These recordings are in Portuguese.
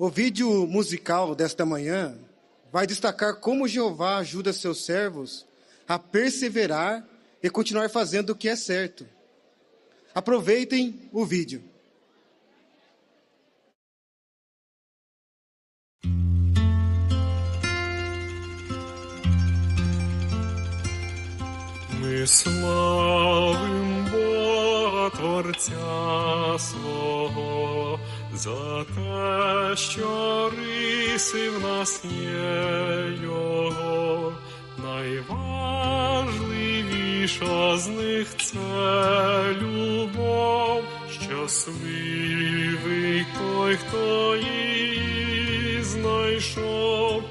O vídeo musical desta manhã vai destacar como Jeová ajuda seus servos a perseverar e continuar fazendo o que é certo. Aproveitem o vídeo. Ми славим Бога Творця свого за те, що риси в нас є Його. Найважливіша з них це любов, щасливий той, хто її знайшов.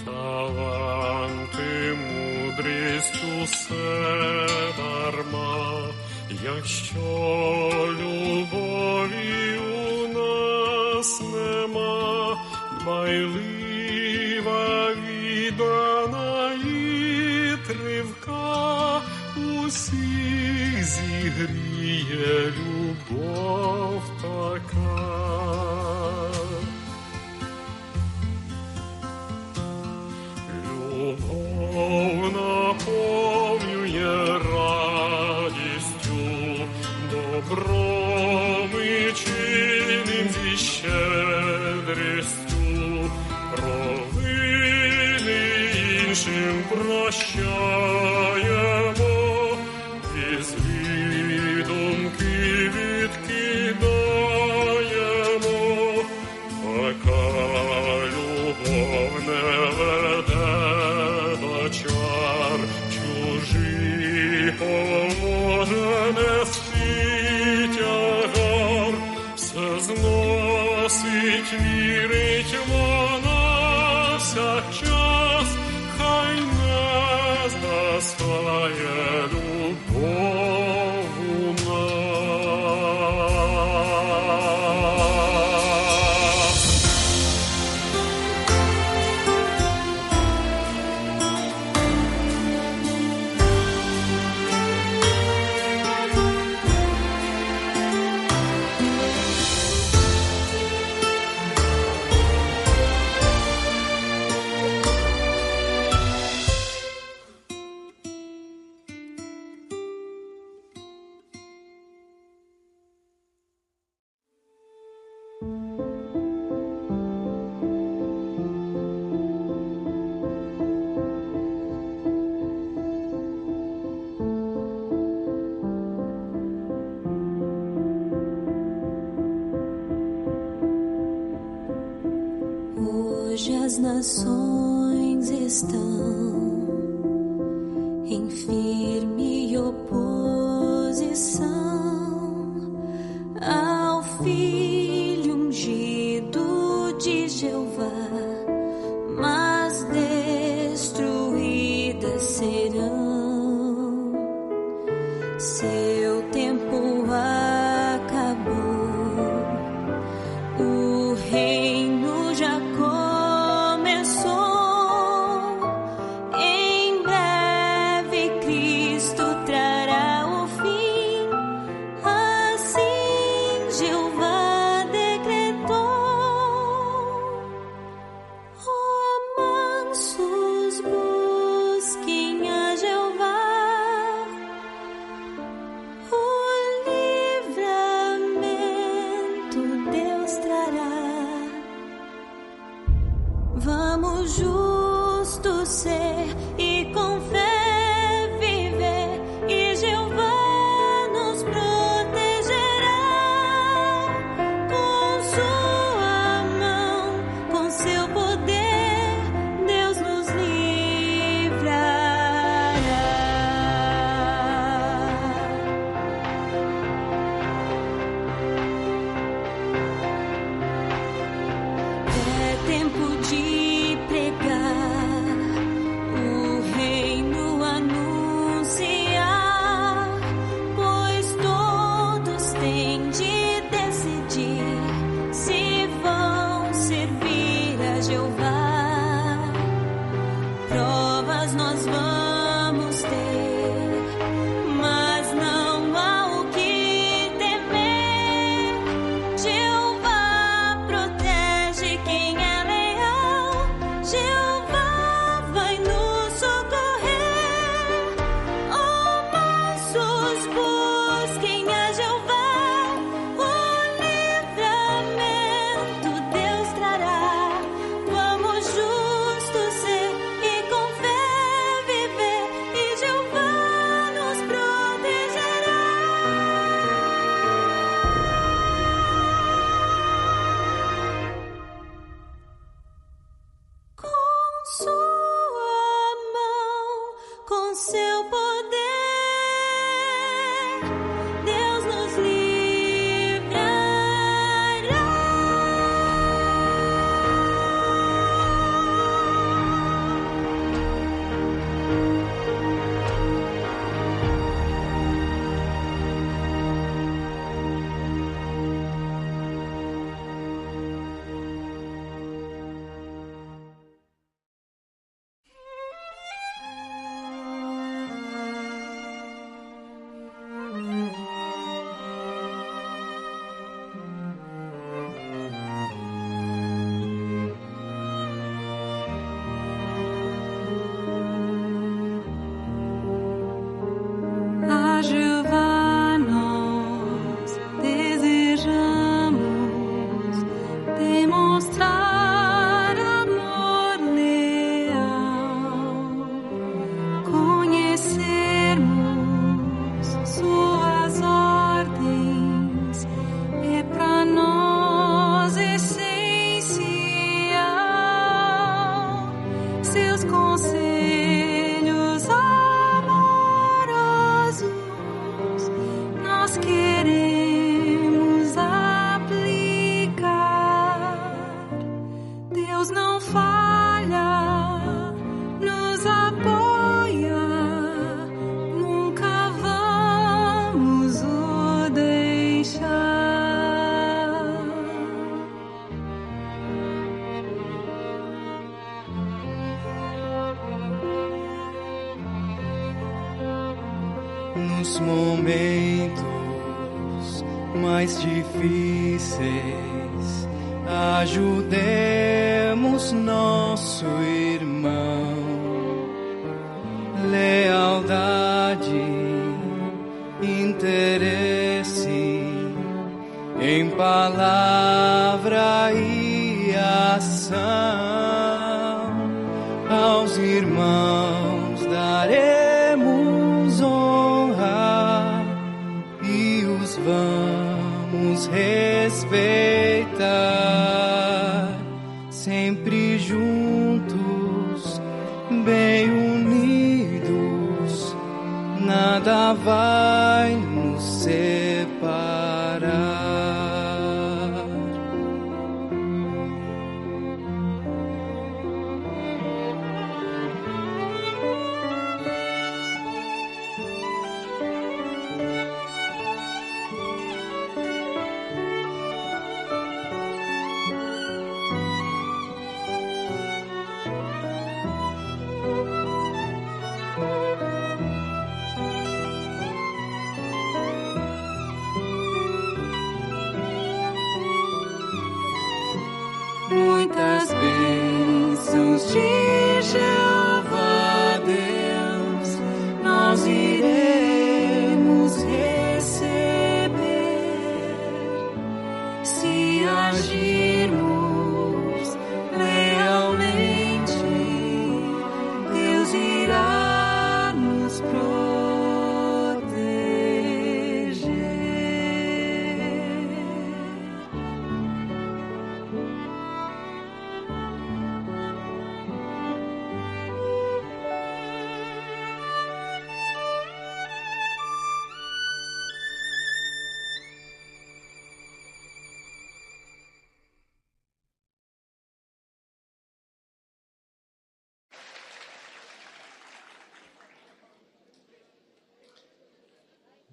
Таланти, мудрість, усе дарма, якщо любові у нас нема, дбайлива, віддана і тривка, усіх зігріє любов така. Любов наповнює радістю, добром і чинним зі щедрістю, провини іншим прощаємо, злі думки відкидаємо, така любов не веде до чар, чужий поможе нести тягар, все зносить, вірить вона всякчас, хай не згасає любов у нас. Hoje as nações estão em firme oposição ao Filho ungido de Jeová, mas destruídas serão. Seu tempo acabou, o reino já começou. Em breve Cristo trará o fim, assim Jeová decretou. Oh, mansos, busquem a Jeová, o livramento Deus trará. Vamos justos ser e com fé viver, e Jeová nos protegerá. Com sua mão, com seu poder, Deus nos livrará. É tempo de pregar o demonstrar amor leal, conhecermos suas ordens, é pra nós essencial. Seus conselhos amorosos nós queremos aplicar. Deus não falha, nos apoia, nunca vamos o deixar. Nos momentos mais difíceis, ajudemos nosso irmão. Lealdade, interesse em palavra e ação. Aos irmãos daremos honra e os vamos respeitar, sempre juntos, bem unidos, nada vai nos separar. Muitas bênçãos de Jeová Deus nós iremos receber se agirmos lealmente. Deus irá nos proteger.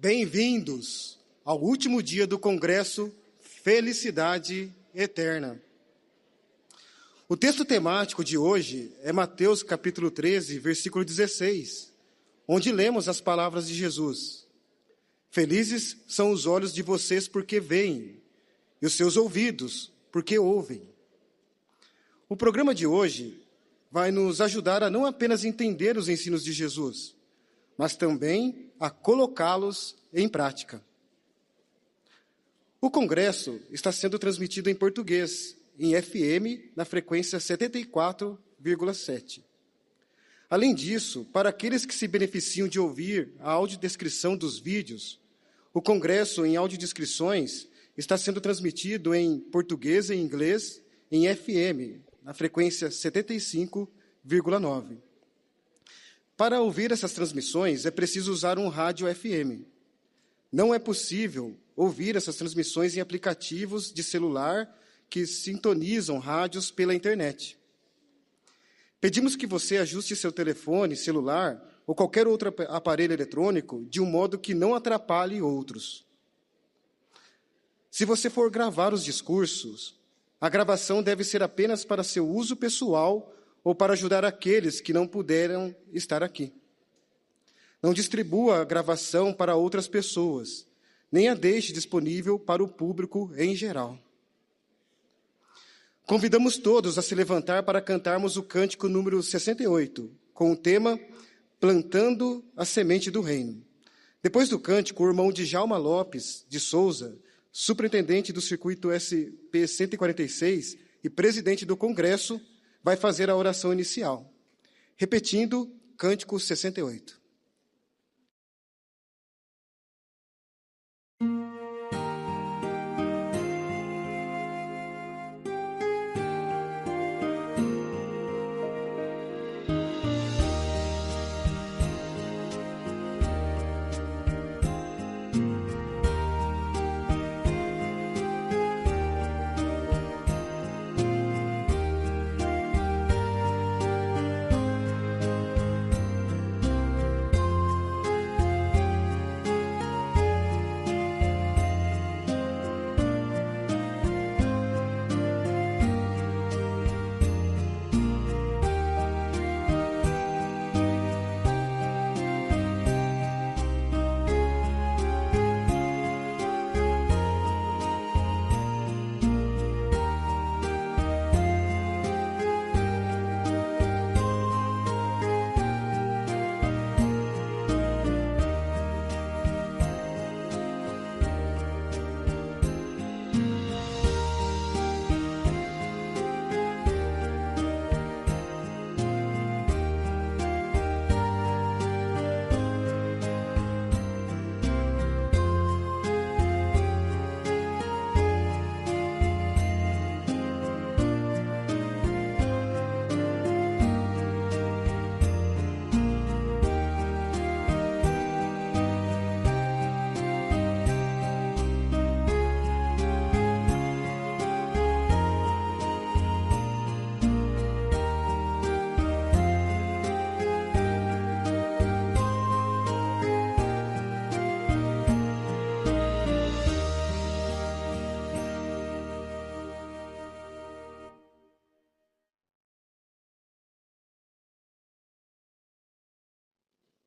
Bem-vindos ao último dia do Congresso Felicidade Eterna. O texto temático de hoje é Mateus capítulo 13, versículo 16, onde lemos as palavras de Jesus. Felizes são os olhos de vocês porque veem, e os seus ouvidos porque ouvem. O programa de hoje vai nos ajudar a não apenas entender os ensinos de Jesus, mas também a colocá-los em prática. O congresso está sendo transmitido em português, em FM, na frequência 74,7. Além disso, para aqueles que se beneficiam de ouvir a audiodescrição dos vídeos, o congresso em audiodescrições está sendo transmitido em português e inglês, em FM, na frequência 75,9. Para ouvir essas transmissões, é preciso usar um rádio FM. Não é possível ouvir essas transmissões em aplicativos de celular que sintonizam rádios pela internet. Pedimos que você ajuste seu telefone, celular ou qualquer outro aparelho eletrônico de um modo que não atrapalhe outros. Se você for gravar os discursos, a gravação deve ser apenas para seu uso pessoal ou para ajudar aqueles que não puderam estar aqui. Não distribua a gravação para outras pessoas, nem a deixe disponível para o público em geral. Convidamos todos a se levantar para cantarmos o cântico número 68, com o tema Plantando a Semente do Reino. Depois do cântico, o irmão Djalma Lopes de Souza, superintendente do circuito SP 146, e presidente do Congresso, vai fazer a oração inicial, repetindo Cântico 68.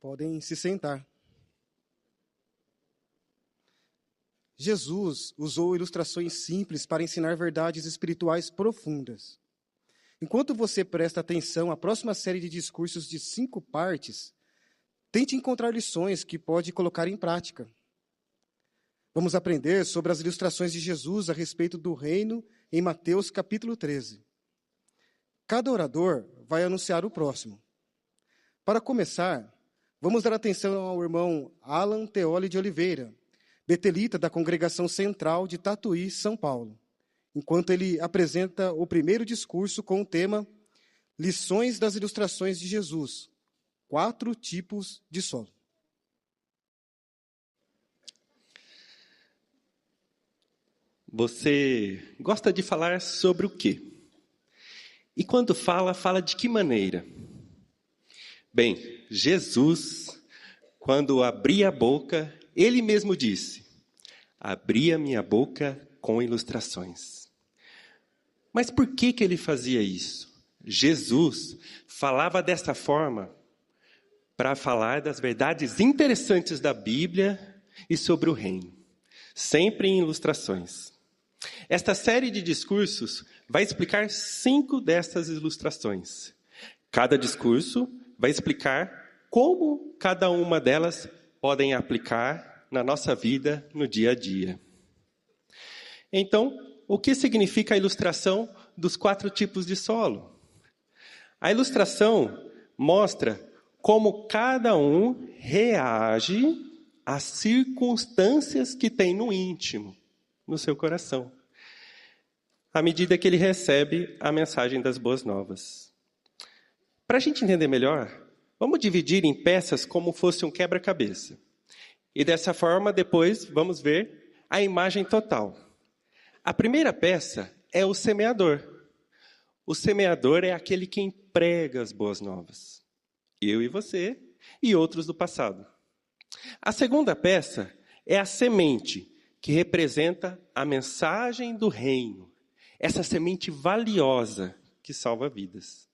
Podem se sentar. Jesus usou ilustrações simples para ensinar verdades espirituais profundas. Enquanto você presta atenção à próxima série de discursos de 5 partes, tente encontrar lições que pode colocar em prática. Vamos aprender sobre as ilustrações de Jesus a respeito do reino em Mateus capítulo 13. Cada orador vai anunciar o próximo. Para começar, vamos dar atenção ao irmão Alan Teoli de Oliveira, betelita da Congregação Central de Tatuí, São Paulo, enquanto ele apresenta o primeiro discurso com o tema Lições das Ilustrações de Jesus, 4 tipos de solo. Você gosta de falar sobre o quê? E quando fala, fala de que maneira? Bem, Jesus, quando abria a boca, ele mesmo disse, abri a minha boca com ilustrações. Mas por que ele fazia isso? Jesus falava dessa forma para falar das verdades interessantes da Bíblia e sobre o reino, sempre em ilustrações. Esta série de discursos vai explicar 5 dessas ilustrações. Cada discurso vai explicar como cada uma delas podem aplicar na nossa vida no dia a dia. Então, o que significa a ilustração dos 4 tipos de solo? A ilustração mostra como cada um reage às circunstâncias que tem no íntimo, no seu coração, à medida que ele recebe a mensagem das boas novas. Para a gente entender melhor, vamos dividir em peças como fosse um quebra-cabeça. E dessa forma, depois, vamos ver a imagem total. A primeira peça é o semeador. O semeador é aquele que prega as boas novas. Eu e você e outros do passado. A segunda peça é a semente, que representa a mensagem do reino. Essa semente valiosa que salva vidas.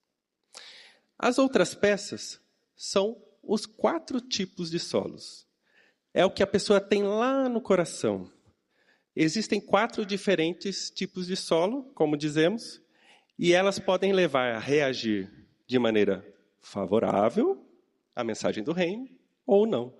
As outras peças são os 4 tipos de solos. É o que a pessoa tem lá no coração. Existem 4 diferentes tipos de solo, como dizemos, e elas podem levar a reagir de maneira favorável à mensagem do reino ou não.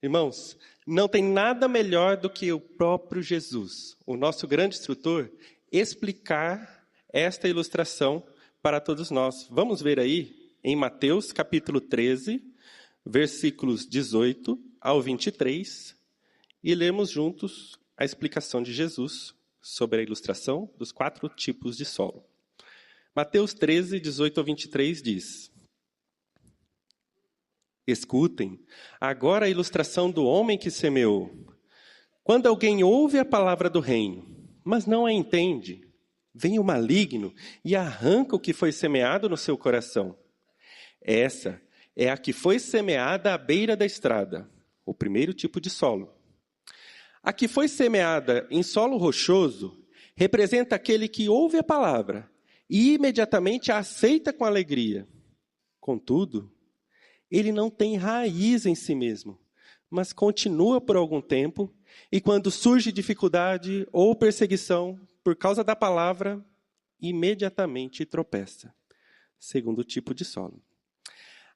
Irmãos, não tem nada melhor do que o próprio Jesus, o nosso grande instrutor, explicar esta ilustração para todos nós. Vamos ver aí em Mateus capítulo 13, versículos 18 ao 23, e lemos juntos a explicação de Jesus sobre a ilustração dos 4 tipos de solo. Mateus 13, 18 ao 23 diz: Escutem agora a ilustração do homem que semeou. Quando alguém ouve a palavra do reino, mas não a entende, vem o maligno e arranca o que foi semeado no seu coração. Essa é a que foi semeada à beira da estrada, o primeiro tipo de solo. A que foi semeada em solo rochoso representa aquele que ouve a palavra e imediatamente a aceita com alegria. Contudo, ele não tem raiz em si mesmo, mas continua por algum tempo, e quando surge dificuldade ou perseguição por causa da palavra, imediatamente tropeça. Segundo tipo de solo.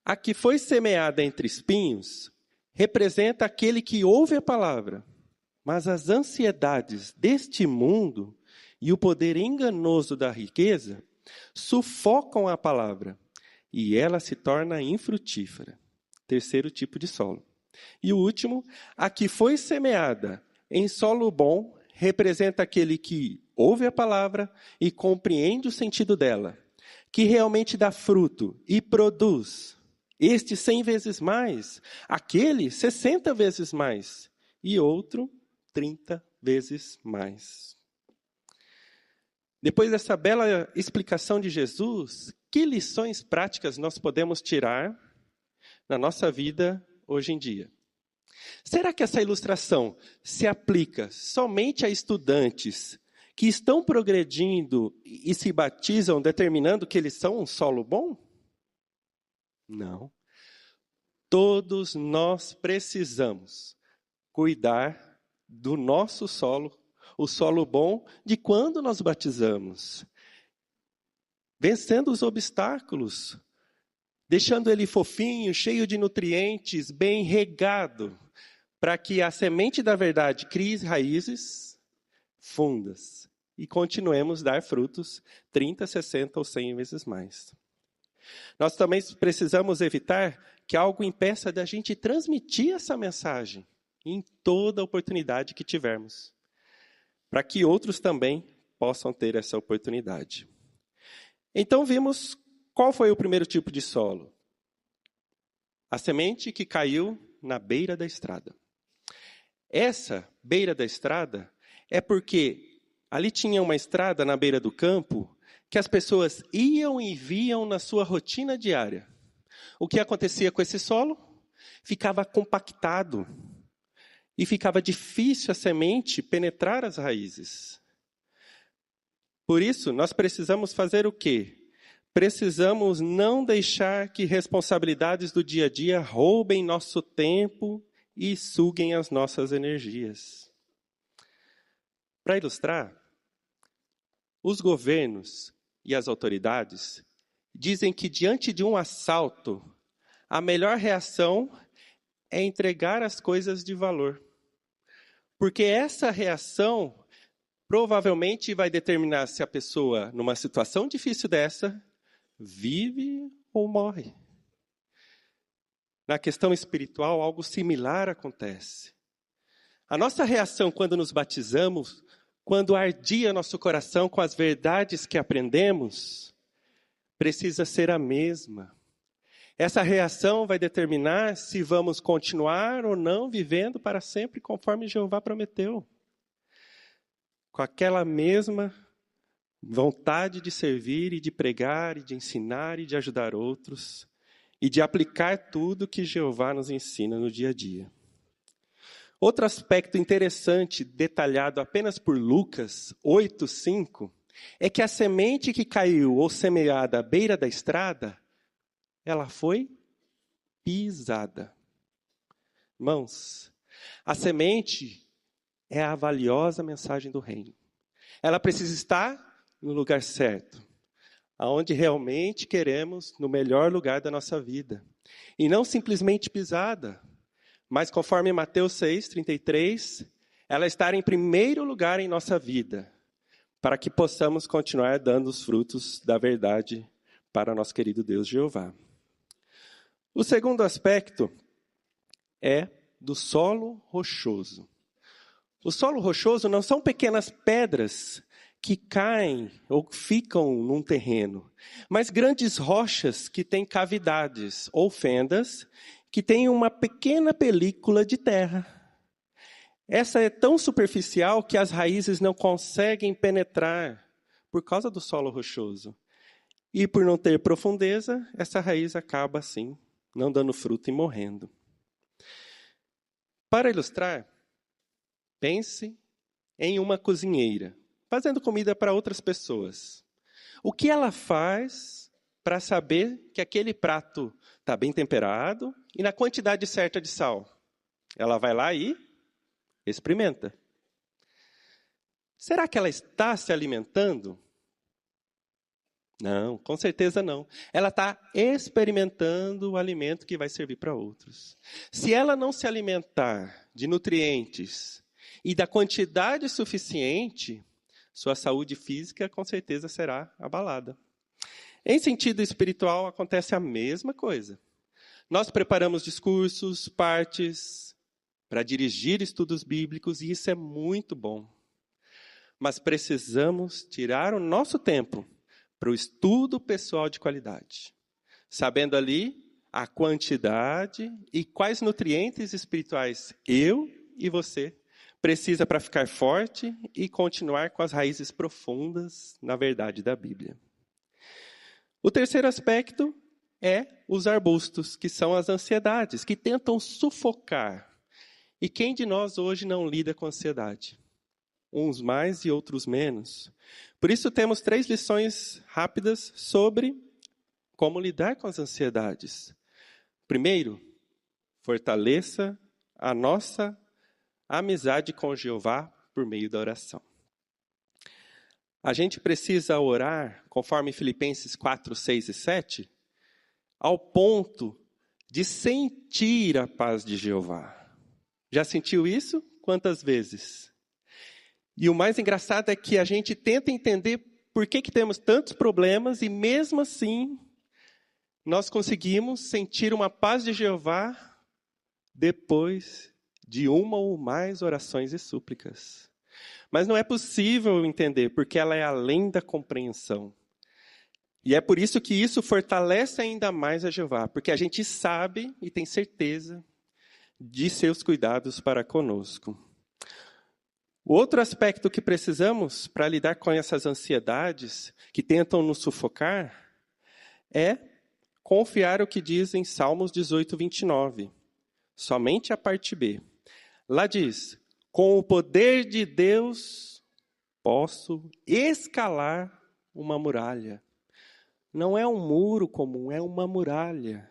A que foi semeada entre espinhos representa aquele que ouve a palavra, mas as ansiedades deste mundo e o poder enganoso da riqueza sufocam a palavra, e ela se torna infrutífera. Terceiro tipo de solo. E o último, a que foi semeada em solo bom, representa aquele que ouve a palavra e compreende o sentido dela, que realmente dá fruto e produz. Este 100 vezes mais, aquele 60 vezes mais, e outro 30 vezes mais. Depois dessa bela explicação de Jesus, que lições práticas nós podemos tirar na nossa vida hoje em dia? Será que essa ilustração se aplica somente a estudantes que estão progredindo e se batizam determinando que eles são um solo bom? Não. Todos nós precisamos cuidar do nosso solo, o solo bom, de quando nós batizamos. Vencendo os obstáculos, deixando ele fofinho, cheio de nutrientes, bem regado, para que a semente da verdade crie raízes fundas e continuemos a dar frutos 30, 60 ou 100 vezes mais. Nós também precisamos evitar que algo impeça da gente transmitir essa mensagem em toda oportunidade que tivermos, para que outros também possam ter essa oportunidade. Então vimos qual foi o primeiro tipo de solo. A semente que caiu na beira da estrada. Essa beira da estrada é porque ali tinha uma estrada na beira do campo que as pessoas iam e viam na sua rotina diária. O que acontecia com esse solo? Ficava compactado e ficava difícil a semente penetrar as raízes. Por isso, nós precisamos fazer o quê? Precisamos não deixar que responsabilidades do dia a dia roubem nosso tempo e suguem as nossas energias. Para ilustrar, os governos e as autoridades dizem que diante de um assalto, a melhor reação é entregar as coisas de valor. Porque essa reação provavelmente vai determinar se a pessoa, numa situação difícil dessa, vive ou morre. Na questão espiritual, algo similar acontece. A nossa reação quando nos batizamos, quando ardia nosso coração com as verdades que aprendemos, precisa ser a mesma. Essa reação vai determinar se vamos continuar ou não vivendo para sempre conforme Jeová prometeu. Com aquela mesma vontade de servir e de pregar e de ensinar e de ajudar outros e de aplicar tudo que Jeová nos ensina no dia a dia. Outro aspecto interessante, detalhado apenas por Lucas 8:5, é que a semente que caiu ou semeada à beira da estrada, ela foi pisada. Irmãos, a semente é a valiosa mensagem do reino. Ela precisa estar no lugar certo, aonde realmente queremos, no melhor lugar da nossa vida. E não simplesmente pisada, mas conforme Mateus 6:33, ela estar em primeiro lugar em nossa vida, para que possamos continuar dando os frutos da verdade para nosso querido Deus Jeová. O segundo aspecto é do solo rochoso. O solo rochoso não são pequenas pedras que caem ou ficam num terreno, mas grandes rochas que têm cavidades ou fendas que têm uma pequena película de terra. Essa é tão superficial que as raízes não conseguem penetrar por causa do solo rochoso. E por não ter profundeza, essa raiz acaba assim, não dando fruto e morrendo. Para ilustrar, pense em uma cozinheira, fazendo comida para outras pessoas. O que ela faz para saber que aquele prato está bem temperado e na quantidade certa de sal? Ela vai lá e experimenta. Será que ela está se alimentando? Não, com certeza não. Ela está experimentando o alimento que vai servir para outros. Se ela não se alimentar de nutrientes e da quantidade suficiente, sua saúde física com certeza será abalada. Em sentido espiritual, acontece a mesma coisa. Nós preparamos discursos, partes, para dirigir estudos bíblicos, e isso é muito bom. Mas precisamos tirar o nosso tempo para o estudo pessoal de qualidade, sabendo ali a quantidade e quais nutrientes espirituais eu e você precisa para ficar forte e continuar com as raízes profundas na verdade da Bíblia. O terceiro aspecto é os arbustos, que são as ansiedades, que tentam sufocar. E quem de nós hoje não lida com ansiedade? Uns mais e outros menos. Por isso temos 3 lições rápidas sobre como lidar com as ansiedades. Primeiro, fortaleça a nossa amizade com Jeová por meio da oração. A gente precisa orar, conforme Filipenses 4, 6 e 7, ao ponto de sentir a paz de Jeová. Já sentiu isso? Quantas vezes? E o mais engraçado é que a gente tenta entender por que temos tantos problemas e mesmo assim nós conseguimos sentir uma paz de Jeová depois de uma ou mais orações e súplicas. Mas não é possível entender, porque ela é além da compreensão. E é por isso que isso fortalece ainda mais a Jeová, porque a gente sabe e tem certeza de seus cuidados para conosco. O outro aspecto que precisamos para lidar com essas ansiedades que tentam nos sufocar é confiar o que diz em Salmos 18, 29. Somente a parte B. Lá diz: com o poder de Deus posso escalar uma muralha. Não é um muro comum, é uma muralha.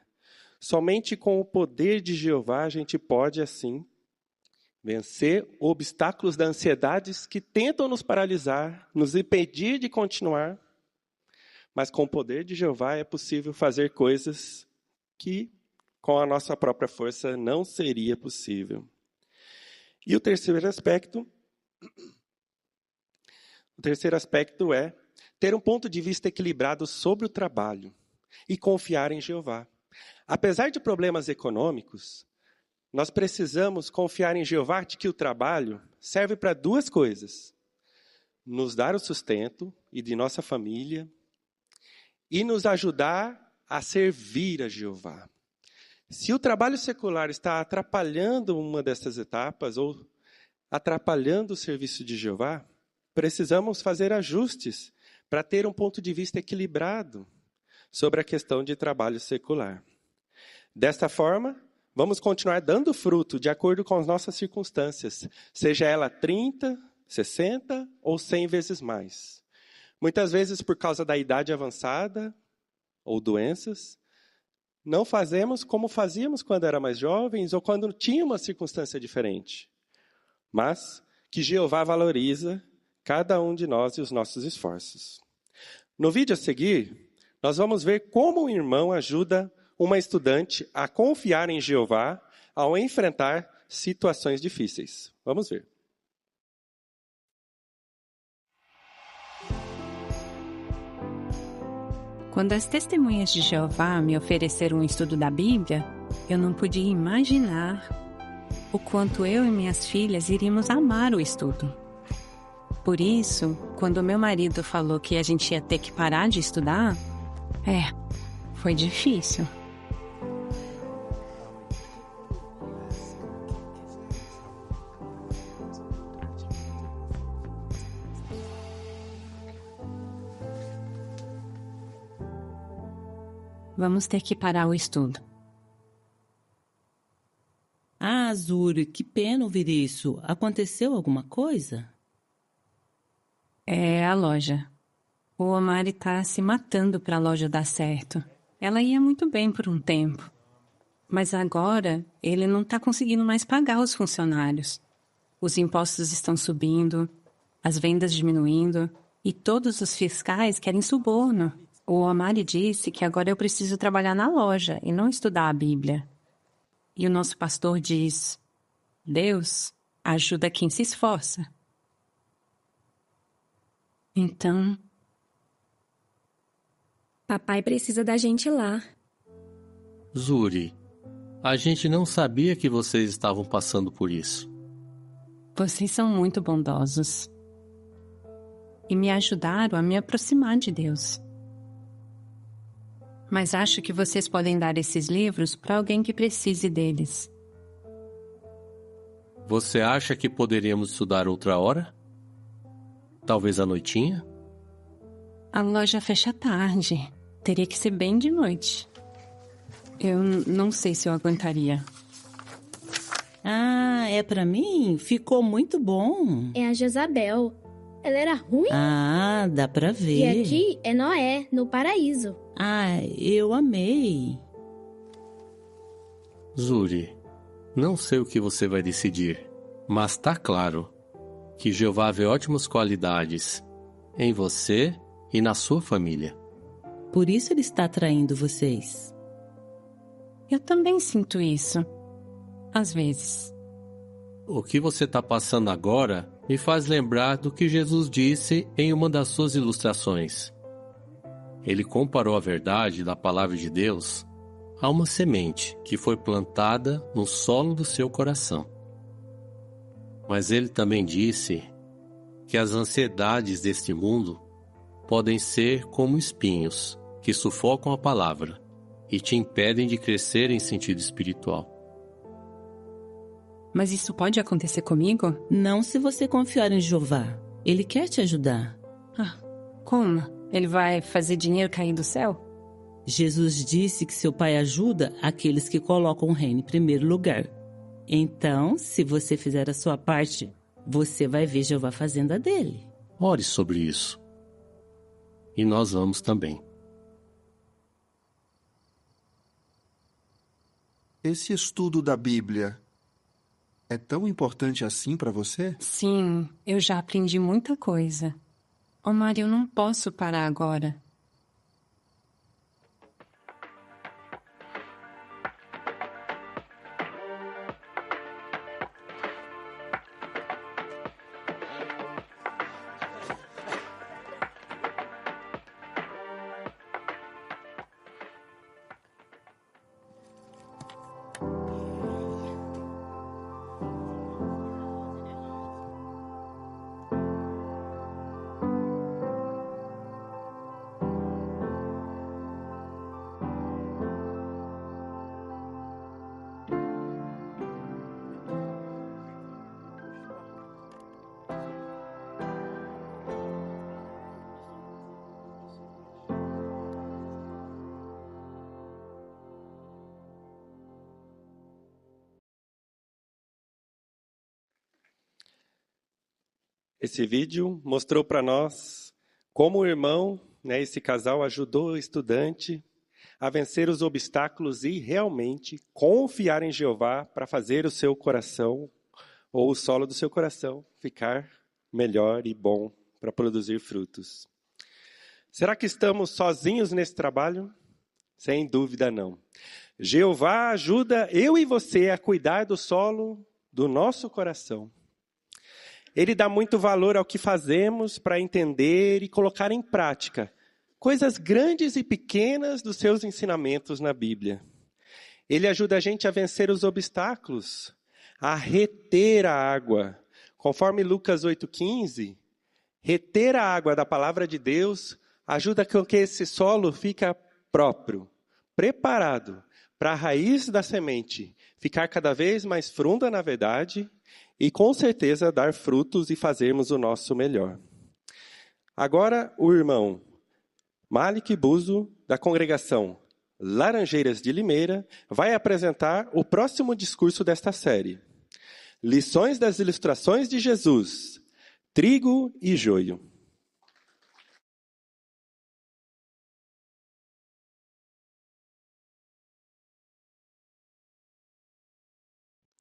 Somente com o poder de Jeová a gente pode, assim, vencer obstáculos da ansiedade que tentam nos paralisar, nos impedir de continuar. Mas com o poder de Jeová é possível fazer coisas que com a nossa própria força não seria possível. E o terceiro aspecto é ter um ponto de vista equilibrado sobre o trabalho e confiar em Jeová. Apesar de problemas econômicos, nós precisamos confiar em Jeová de que o trabalho serve para 2 coisas: nos dar o sustento e de nossa família e nos ajudar a servir a Jeová. Se o trabalho secular está atrapalhando uma dessas etapas ou atrapalhando o serviço de Jeová, precisamos fazer ajustes para ter um ponto de vista equilibrado sobre a questão de trabalho secular. Desta forma, vamos continuar dando fruto de acordo com as nossas circunstâncias, seja ela 30, 60 ou 100 vezes mais. Muitas vezes, por causa da idade avançada ou doenças, não fazemos como fazíamos quando era mais jovens ou quando tinha uma circunstância diferente. Mas que Jeová valoriza cada um de nós e os nossos esforços. No vídeo a seguir, nós vamos ver como um irmão ajuda uma estudante a confiar em Jeová ao enfrentar situações difíceis. Vamos ver. Quando as testemunhas de Jeová me ofereceram um estudo da Bíblia, eu não podia imaginar o quanto eu e minhas filhas iríamos amar o estudo. Por isso, quando meu marido falou que a gente ia ter que parar de estudar, foi difícil. Vamos ter que parar o estudo. Ah, Zuri, que pena ouvir isso. Aconteceu alguma coisa? É a loja. O Omar está se matando para a loja dar certo. Ela ia muito bem por um tempo. Mas agora ele não está conseguindo mais pagar os funcionários. Os impostos estão subindo, as vendas diminuindo e todos os fiscais querem suborno. O Omar disse que agora eu preciso trabalhar na loja e não estudar a Bíblia. E o nosso pastor diz: Deus ajuda quem se esforça. Então, papai precisa da gente lá. Zuri, a gente não sabia que vocês estavam passando por isso. Vocês são muito bondosos. E me ajudaram a me aproximar de Deus. Mas acho que vocês podem dar esses livros para alguém que precise deles. Você acha que poderíamos estudar outra hora? Talvez à noitinha? A loja fecha tarde. Teria que ser bem de noite. Eu não sei se eu aguentaria. Ah, é pra mim? Ficou muito bom. É a Jezabel. Ela era ruim? Ah, dá pra ver. E aqui é Noé, no paraíso. Ah, eu amei. Zuri, não sei o que você vai decidir, mas tá claro que Jeová vê ótimas qualidades em você e na sua família. Por isso ele está atraindo vocês. Eu também sinto isso. Às vezes. O que você está passando agora me faz lembrar do que Jesus disse em uma das suas ilustrações. Ele comparou a verdade da palavra de Deus a uma semente que foi plantada no solo do seu coração. Mas ele também disse que as ansiedades deste mundo podem ser como espinhos que sufocam a palavra e te impedem de crescer em sentido espiritual. Mas isso pode acontecer comigo? Não se você confiar em Jeová. Ele quer te ajudar. Como? Ele vai fazer dinheiro cair do céu? Jesus disse que seu Pai ajuda aqueles que colocam o reino em primeiro lugar. Então, se você fizer a sua parte, você vai ver Jeová fazendo a dele. Ore sobre isso. E nós vamos também. Esse estudo da Bíblia é tão importante assim para você? Sim, eu já aprendi muita coisa. Omar, eu não posso parar agora. Esse vídeo mostrou para nós como o irmão, esse casal, ajudou o estudante a vencer os obstáculos e realmente confiar em Jeová para fazer o seu coração, ou o solo do seu coração, ficar melhor e bom para produzir frutos. Será que estamos sozinhos nesse trabalho? Sem dúvida não. Jeová ajuda eu e você a cuidar do solo do nosso coração. Ele dá muito valor ao que fazemos para entender e colocar em prática coisas grandes e pequenas dos seus ensinamentos na Bíblia. Ele ajuda a gente a vencer os obstáculos, a reter a água. Conforme Lucas 8,15, reter a água da palavra de Deus ajuda com que esse solo fique próprio, preparado para a raiz da semente ficar cada vez mais funda na verdade e com certeza dar frutos e fazermos o nosso melhor. Agora o irmão Malik Buzo, da congregação Laranjeiras de Limeira, vai apresentar o próximo discurso desta série. Lições das ilustrações de Jesus, trigo e joio.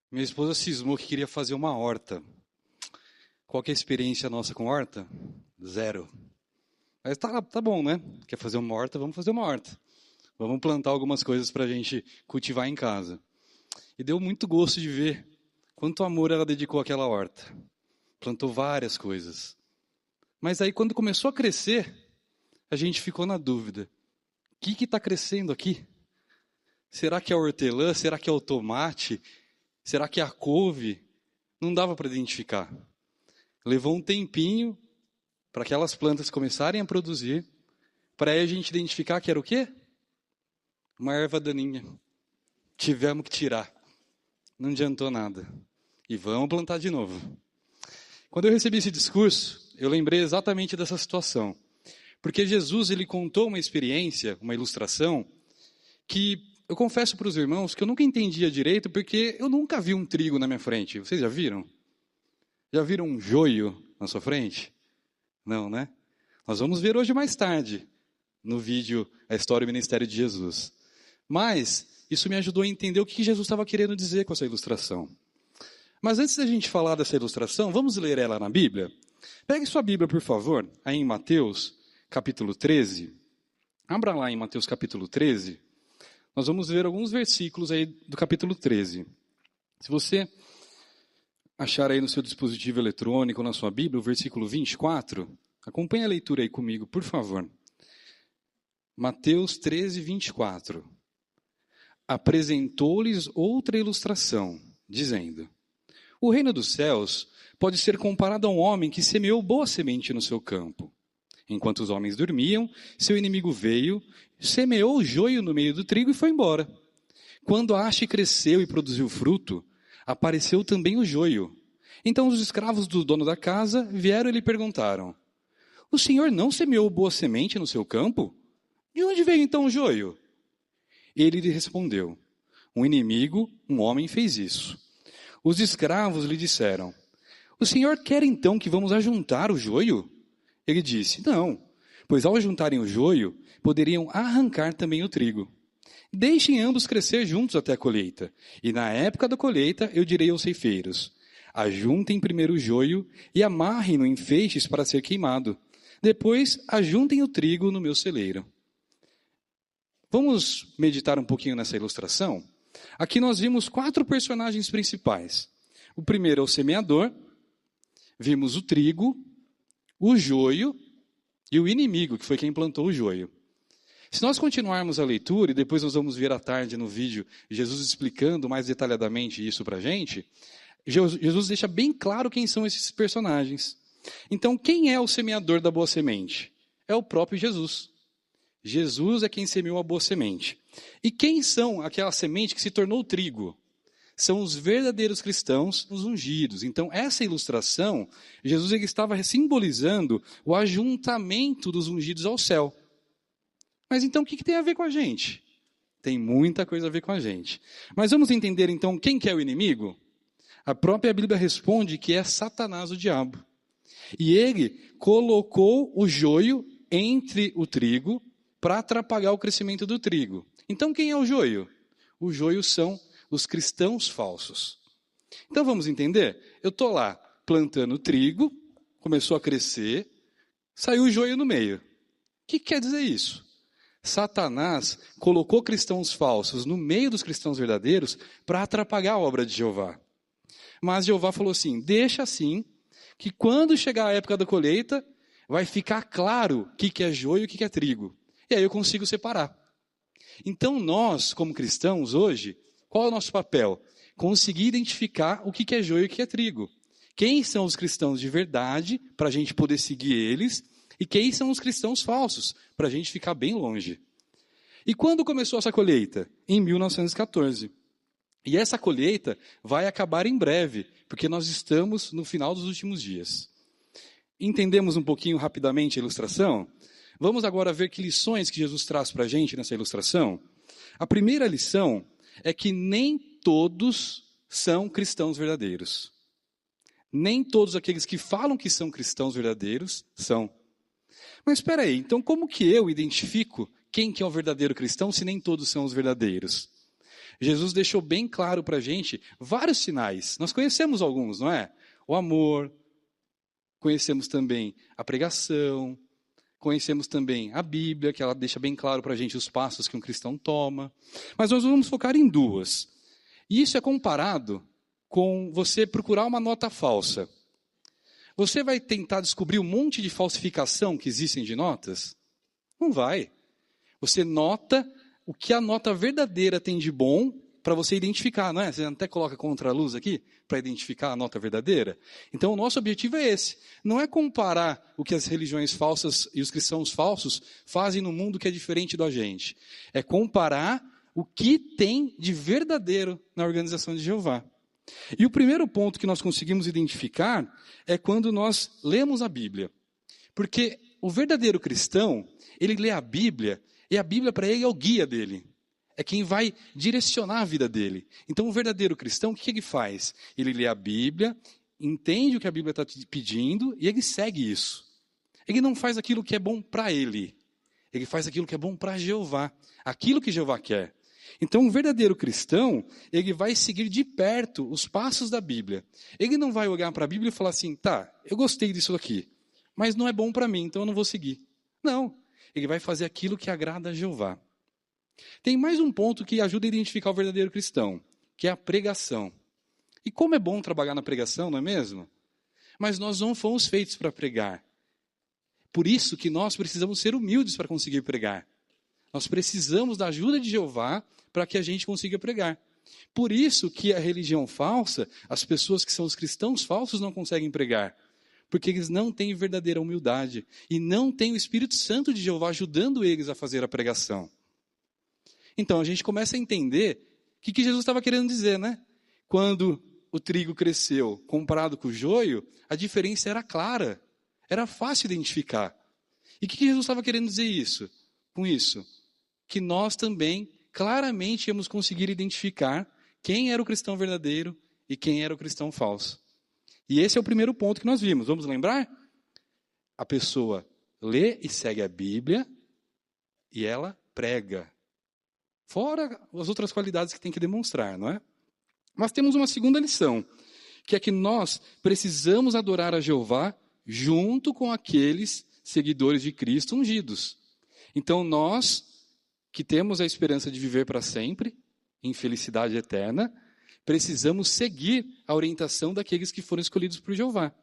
Minha esposa cismou que queria fazer uma horta. Qual que é a experiência nossa com horta? 0. Mas tá bom, né? Quer fazer uma horta? Vamos fazer uma horta. Vamos plantar algumas coisas para a gente cultivar em casa. E deu muito gosto de ver quanto amor ela dedicou àquela horta. Plantou várias coisas. Mas aí quando começou a crescer, a gente ficou na dúvida. O que está crescendo aqui? Será que é hortelã? Será que é o tomate? Será que é a couve? Não dava para identificar. Levou um tempinho para aquelas plantas começarem a produzir, para aí a gente identificar que era o quê? Uma erva daninha. Tivemos que tirar. Não adiantou nada. E vamos plantar de novo. Quando eu recebi esse discurso, eu lembrei exatamente dessa situação. Porque Jesus, ele contou uma experiência, uma ilustração, que eu confesso para os irmãos que eu nunca entendia direito, porque eu nunca vi um trigo na minha frente. Vocês já viram? Já viram um joio na sua frente? Não, né? Nós vamos ver hoje mais tarde, no vídeo A História e o Ministério de Jesus. Mas isso me ajudou a entender o que Jesus estava querendo dizer com essa ilustração. Mas antes da gente falar dessa ilustração, vamos ler ela na Bíblia? Pegue sua Bíblia, por favor, aí em Mateus, capítulo 13. Abra lá em Mateus, capítulo 13. Nós vamos ver alguns versículos aí do capítulo 13. Se você achar aí no seu dispositivo eletrônico, na sua Bíblia, o versículo 24, acompanhe a leitura aí comigo, por favor. Mateus 13, 24. Apresentou-lhes outra ilustração, dizendo: o reino dos céus pode ser comparado a um homem que semeou boa semente no seu campo. Enquanto os homens dormiam, seu inimigo veio, semeou o joio no meio do trigo e foi embora. Quando a haste cresceu e produziu fruto, apareceu também o joio. Então os escravos do dono da casa vieram e lhe perguntaram: o senhor não semeou boa semente no seu campo? De onde veio então o joio? Ele lhe respondeu: um inimigo, um homem, fez isso. Os escravos lhe disseram: o senhor quer então que vamos ajuntar o joio? Ele disse: não, pois ao juntarem o joio, poderiam arrancar também o trigo. Deixem ambos crescer juntos até a colheita. E na época da colheita eu direi aos ceifeiros: ajuntem primeiro o joio e amarrem-no em feixes para ser queimado. Depois ajuntem o trigo no meu celeiro. Vamos meditar um pouquinho nessa ilustração? Aqui nós vimos 4 personagens principais. O primeiro é o semeador, vimos o trigo, o joio e o inimigo, que foi quem plantou o joio. Se nós continuarmos a leitura, e depois nós vamos ver à tarde no vídeo Jesus explicando mais detalhadamente isso para a gente, Jesus deixa bem claro quem são esses personagens. Então, quem é o semeador da boa semente? É o próprio Jesus. Jesus é quem semeou a boa semente. E quem são aquela semente que se tornou trigo? São os verdadeiros cristãos, os ungidos. Então, essa ilustração, Jesus ele estava simbolizando o ajuntamento dos ungidos ao céu. Mas então, o que tem a ver com a gente? Tem muita coisa a ver com a gente. Mas vamos entender então quem que é o inimigo? A própria Bíblia responde que é Satanás, o diabo. E ele colocou o joio entre o trigo para atrapalhar o crescimento do trigo. Então, quem é o joio? O joio são os cristãos falsos. Então, vamos entender? Eu estou lá plantando trigo, começou a crescer, saiu o joio no meio. O que quer dizer isso? Satanás colocou cristãos falsos no meio dos cristãos verdadeiros para atrapalhar a obra de Jeová. Mas Jeová falou assim: deixa assim, que quando chegar a época da colheita, vai ficar claro o que é joio e o que é trigo. E aí eu consigo separar. Então nós, como cristãos hoje, qual é o nosso papel? Conseguir identificar o que é joio e o que é trigo. Quem são os cristãos de verdade, para a gente poder seguir eles, e quem são os cristãos falsos, para a gente ficar bem longe. E quando começou essa colheita? Em 1914. E essa colheita vai acabar em breve, porque nós estamos no final dos últimos dias. Entendemos um pouquinho rapidamente a ilustração? Vamos agora ver que lições que Jesus traz para a gente nessa ilustração. A primeira lição é que nem todos são cristãos verdadeiros. Nem todos aqueles que falam que são cristãos verdadeiros são. Mas espera aí, então como que eu identifico quem que é o verdadeiro cristão se nem todos são os verdadeiros? Jesus deixou bem claro para a gente vários sinais. Nós conhecemos alguns, não é? O amor, conhecemos também a pregação, conhecemos também a Bíblia, que ela deixa bem claro para a gente os passos que um cristão toma. Mas nós vamos focar em duas. E isso é comparado com você procurar uma nota falsa. Você vai tentar descobrir um monte de falsificação que existem de notas? Não vai. Você nota o que a nota verdadeira tem de bom para você identificar, não é? Você até coloca contra a luz aqui para identificar a nota verdadeira. Então o nosso objetivo é esse. Não é comparar o que as religiões falsas e os cristãos falsos fazem no mundo que é diferente da gente. É comparar o que tem de verdadeiro na organização de Jeová. E o primeiro ponto que nós conseguimos identificar é quando nós lemos a Bíblia. Porque o verdadeiro cristão, ele lê a Bíblia, e a Bíblia para ele é o guia dele. É quem vai direcionar a vida dele. Então o verdadeiro cristão, o que ele faz? Ele lê a Bíblia, entende o que a Bíblia está pedindo, e ele segue isso. Ele não faz aquilo que é bom para ele. Ele faz aquilo que é bom para Jeová. Aquilo que Jeová quer. Então, um verdadeiro cristão, ele vai seguir de perto os passos da Bíblia. Ele não vai olhar para a Bíblia e falar assim, tá, eu gostei disso aqui, mas não é bom para mim, então eu não vou seguir. Não, ele vai fazer aquilo que agrada a Jeová. Tem mais um ponto que ajuda a identificar o verdadeiro cristão, que é a pregação. E como é bom trabalhar na pregação, não é mesmo? Mas nós não fomos feitos para pregar. Por isso que nós precisamos ser humildes para conseguir pregar. Nós precisamos da ajuda de Jeová para que a gente consiga pregar. Por isso que a religião falsa, as pessoas que são os cristãos falsos não conseguem pregar. Porque eles não têm verdadeira humildade e não têm o Espírito Santo de Jeová ajudando eles a fazer a pregação. Então a gente começa a entender o que Jesus estava querendo dizer, né? Quando o trigo cresceu comparado com o joio, a diferença era clara, era fácil identificar. E o que Jesus estava querendo dizer com isso? Que nós também claramente íamos conseguir identificar quem era o cristão verdadeiro e quem era o cristão falso. E esse é o primeiro ponto que nós vimos. Vamos lembrar? A pessoa lê e segue a Bíblia e ela prega. Fora as outras qualidades que tem que demonstrar, não é? Mas temos uma segunda lição, que é que nós precisamos adorar a Jeová junto com aqueles seguidores de Cristo ungidos. Então nós, que temos a esperança de viver para sempre, em felicidade eterna, precisamos seguir a orientação daqueles que foram escolhidos por Jeová.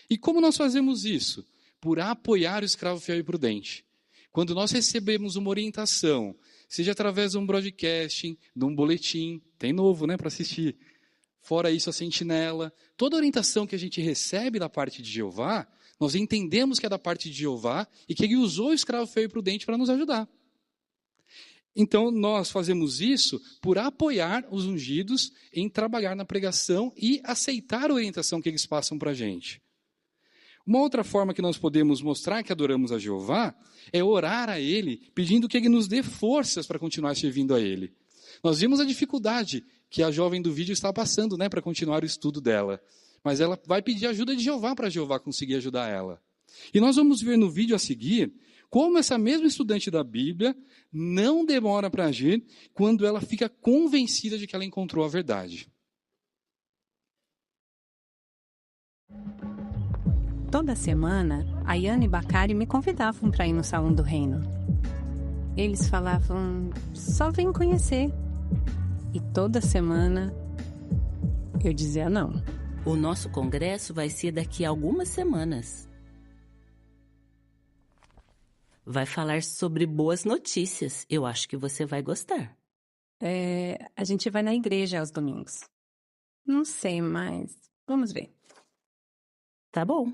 E como nós fazemos isso? Por apoiar o escravo fiel e prudente. Quando nós recebemos uma orientação, seja através de um broadcasting, de um boletim, tem novo, né, para assistir. Fora isso, a sentinela. Toda orientação que a gente recebe da parte de Jeová, nós entendemos que é da parte de Jeová e que ele usou o escravo fiel e prudente para nos ajudar. Então, nós fazemos isso por apoiar os ungidos em trabalhar na pregação e aceitar a orientação que eles passam para a gente. Uma outra forma que nós podemos mostrar que adoramos a Jeová é orar a Ele, pedindo que Ele nos dê forças para continuar servindo a Ele. Nós vimos a dificuldade que a jovem do vídeo está passando, né, para continuar o estudo dela. Mas ela vai pedir ajuda de Jeová para Jeová conseguir ajudar ela. E nós vamos ver no vídeo a seguir como essa mesma estudante da Bíblia não demora para agir quando ela fica convencida de que ela encontrou a verdade. Toda semana, a Yana e Bacari me convidavam para ir no Salão do Reino. Eles falavam, só vem conhecer. E toda semana, eu dizia não. O nosso congresso vai ser daqui a algumas semanas. Vai falar sobre boas notícias. Eu acho que você vai gostar. A gente vai na igreja aos domingos. Não sei, mas vamos ver. Tá bom.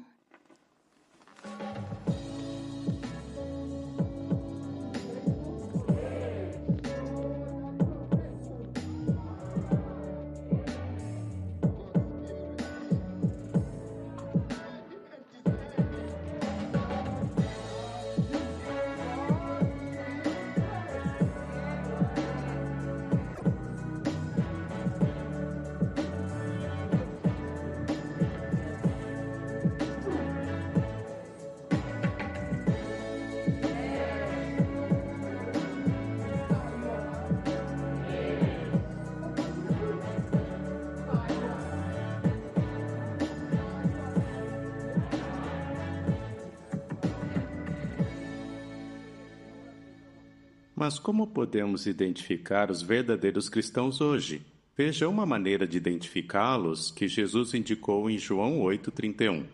Mas como podemos identificar os verdadeiros cristãos hoje? Veja uma maneira de identificá-los que Jesus indicou em João 8,31,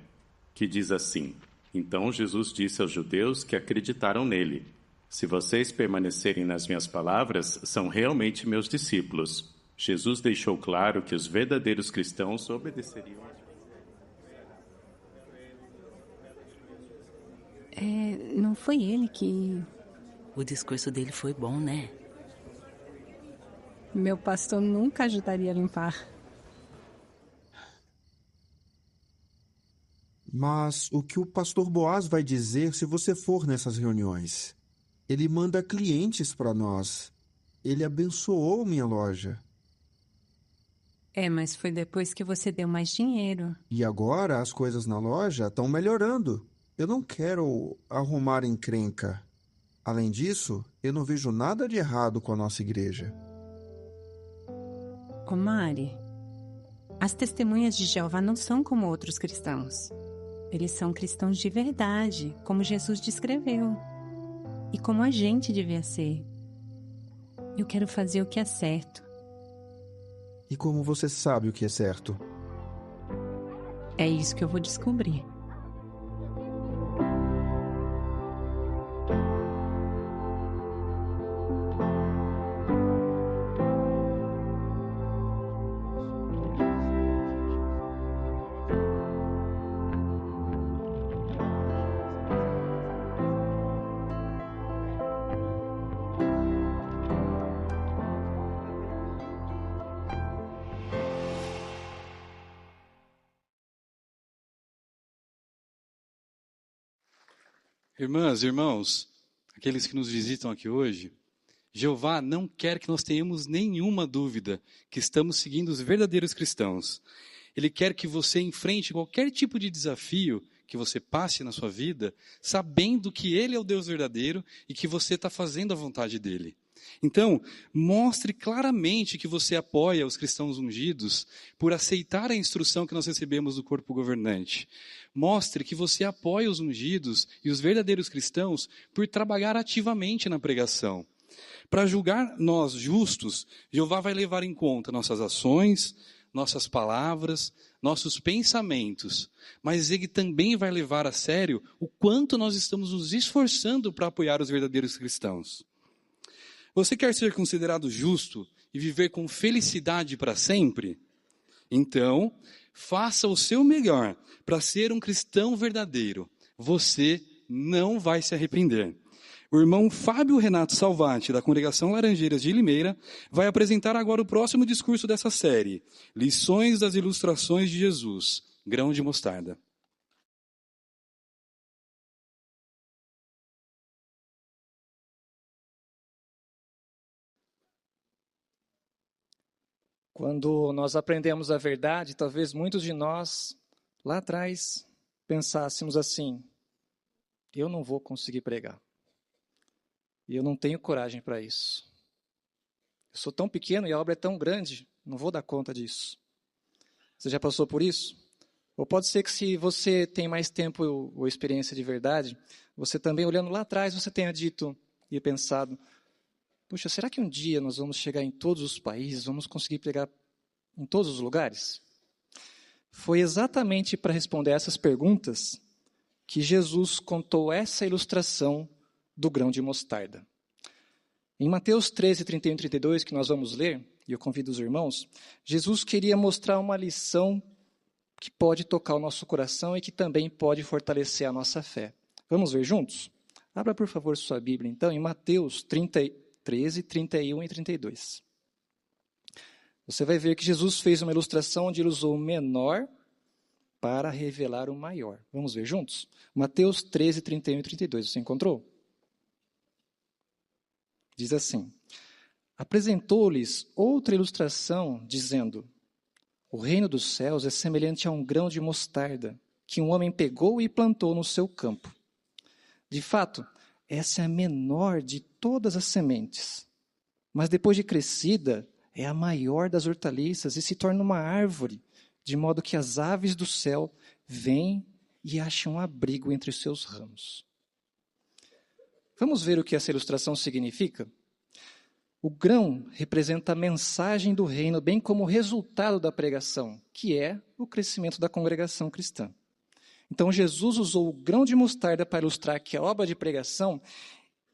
que diz assim: Então Jesus disse aos judeus que acreditaram nele: Se vocês permanecerem nas minhas palavras, são realmente meus discípulos. Jesus deixou claro que os verdadeiros cristãos obedeceriam a Não foi ele que... O discurso dele foi bom, né? Meu pastor nunca ajudaria a limpar. Mas o que o pastor Boaz vai dizer se você for nessas reuniões? Ele manda clientes para nós. Ele abençoou minha loja. Mas foi depois que você deu mais dinheiro. E agora as coisas na loja estão melhorando. Eu não quero arrumar encrenca. Além disso, eu não vejo nada de errado com a nossa igreja. Ô Mari, as testemunhas de Jeová não são como outros cristãos. Eles são cristãos de verdade, como Jesus descreveu. E como a gente devia ser. Eu quero fazer o que é certo. E como você sabe o que é certo? É isso que eu vou descobrir. Irmãs e irmãos, aqueles que nos visitam aqui hoje, Jeová não quer que nós tenhamos nenhuma dúvida que estamos seguindo os verdadeiros cristãos. Ele quer que você enfrente qualquer tipo de desafio que você passe na sua vida, sabendo que Ele é o Deus verdadeiro e que você está fazendo a vontade dEle. Então, mostre claramente que você apoia os cristãos ungidos por aceitar a instrução que nós recebemos do corpo governante. Mostre que você apoia os ungidos e os verdadeiros cristãos por trabalhar ativamente na pregação. Para julgar nós justos, Jeová vai levar em conta nossas ações, nossas palavras, nossos pensamentos, mas Ele também vai levar a sério o quanto nós estamos nos esforçando para apoiar os verdadeiros cristãos. Você quer ser considerado justo e viver com felicidade para sempre? Então, faça o seu melhor para ser um cristão verdadeiro. Você não vai se arrepender. O irmão Fábio Renato Salvati, da Congregação Laranjeiras de Limeira, vai apresentar agora o próximo discurso dessa série, Lições das Ilustrações de Jesus, Grão de Mostarda. Quando nós aprendemos a verdade, talvez muitos de nós, lá atrás, pensássemos assim: eu não vou conseguir pregar. E eu não tenho coragem para isso. Eu sou tão pequeno e a obra é tão grande, não vou dar conta disso. Você já passou por isso? Ou pode ser que, se você tem mais tempo ou experiência de verdade, você também, olhando lá atrás, você tenha dito e pensado: puxa, será que um dia nós vamos chegar em todos os países, vamos conseguir pregar em todos os lugares? Foi exatamente para responder essas perguntas que Jesus contou essa ilustração do grão de mostarda. Em Mateus 13, 31 e 32, que nós vamos ler, e eu convido os irmãos, Jesus queria mostrar uma lição que pode tocar o nosso coração e que também pode fortalecer a nossa fé. Vamos ver juntos? Abra, por favor, sua Bíblia, então, em Mateus 13, 31 e 32. Você vai ver que Jesus fez uma ilustração onde ele usou o menor para revelar o maior. Vamos ver juntos? Mateus 13, 31 e 32. Você encontrou? Diz assim: apresentou-lhes outra ilustração, dizendo: o reino dos céus é semelhante a um grão de mostarda, que um homem pegou e plantou no seu campo. De fato, essa é a menor de todas as sementes, mas depois de crescida, é a maior das hortaliças e se torna uma árvore, de modo que as aves do céu vêm e acham abrigo entre os seus ramos. Vamos ver o que essa ilustração significa? O grão representa a mensagem do reino, bem como o resultado da pregação, que é o crescimento da congregação cristã. Então, Jesus usou o grão de mostarda para ilustrar que a obra de pregação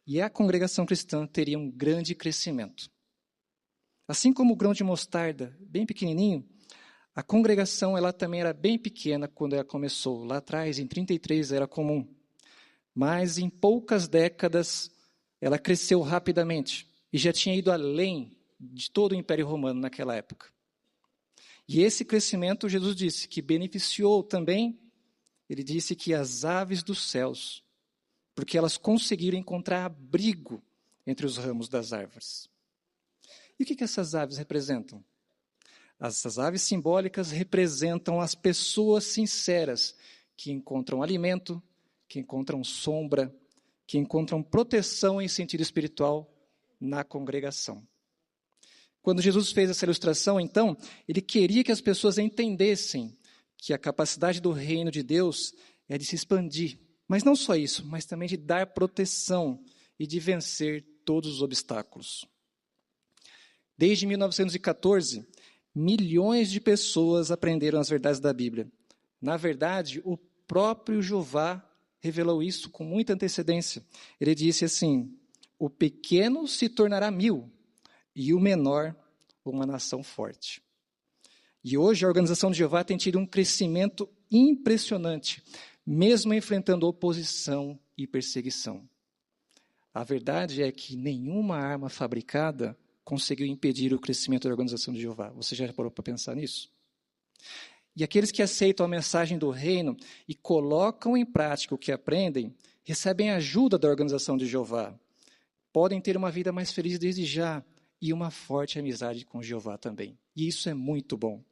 e a congregação cristã teria um grande crescimento. Assim como o grão de mostarda, bem pequenininho, a congregação ela também era bem pequena quando ela começou. Lá atrás, em 33, era comum. Mas em poucas décadas, ela cresceu rapidamente e já tinha ido além de todo o Império Romano naquela época. E esse crescimento, Jesus disse, que beneficiou também, ele disse que as aves dos céus, porque elas conseguiram encontrar abrigo entre os ramos das árvores. E o que essas aves representam? Essas aves simbólicas representam as pessoas sinceras que encontram alimento, que encontram sombra, que encontram proteção em sentido espiritual na congregação. Quando Jesus fez essa ilustração, então, ele queria que as pessoas entendessem que a capacidade do reino de Deus é de se expandir. Mas não só isso, mas também de dar proteção e de vencer todos os obstáculos. Desde 1914, milhões de pessoas aprenderam as verdades da Bíblia. Na verdade, o próprio Jeová revelou isso com muita antecedência. Ele disse assim: o pequeno se tornará 1000 e o menor uma nação forte. E hoje a organização de Jeová tem tido um crescimento impressionante, mesmo enfrentando oposição e perseguição. A verdade é que nenhuma arma fabricada conseguiu impedir o crescimento da organização de Jeová. Você já parou para pensar nisso? E aqueles que aceitam a mensagem do reino e colocam em prática o que aprendem, recebem a ajuda da organização de Jeová. Podem ter uma vida mais feliz desde já e uma forte amizade com Jeová também. E isso é muito bom.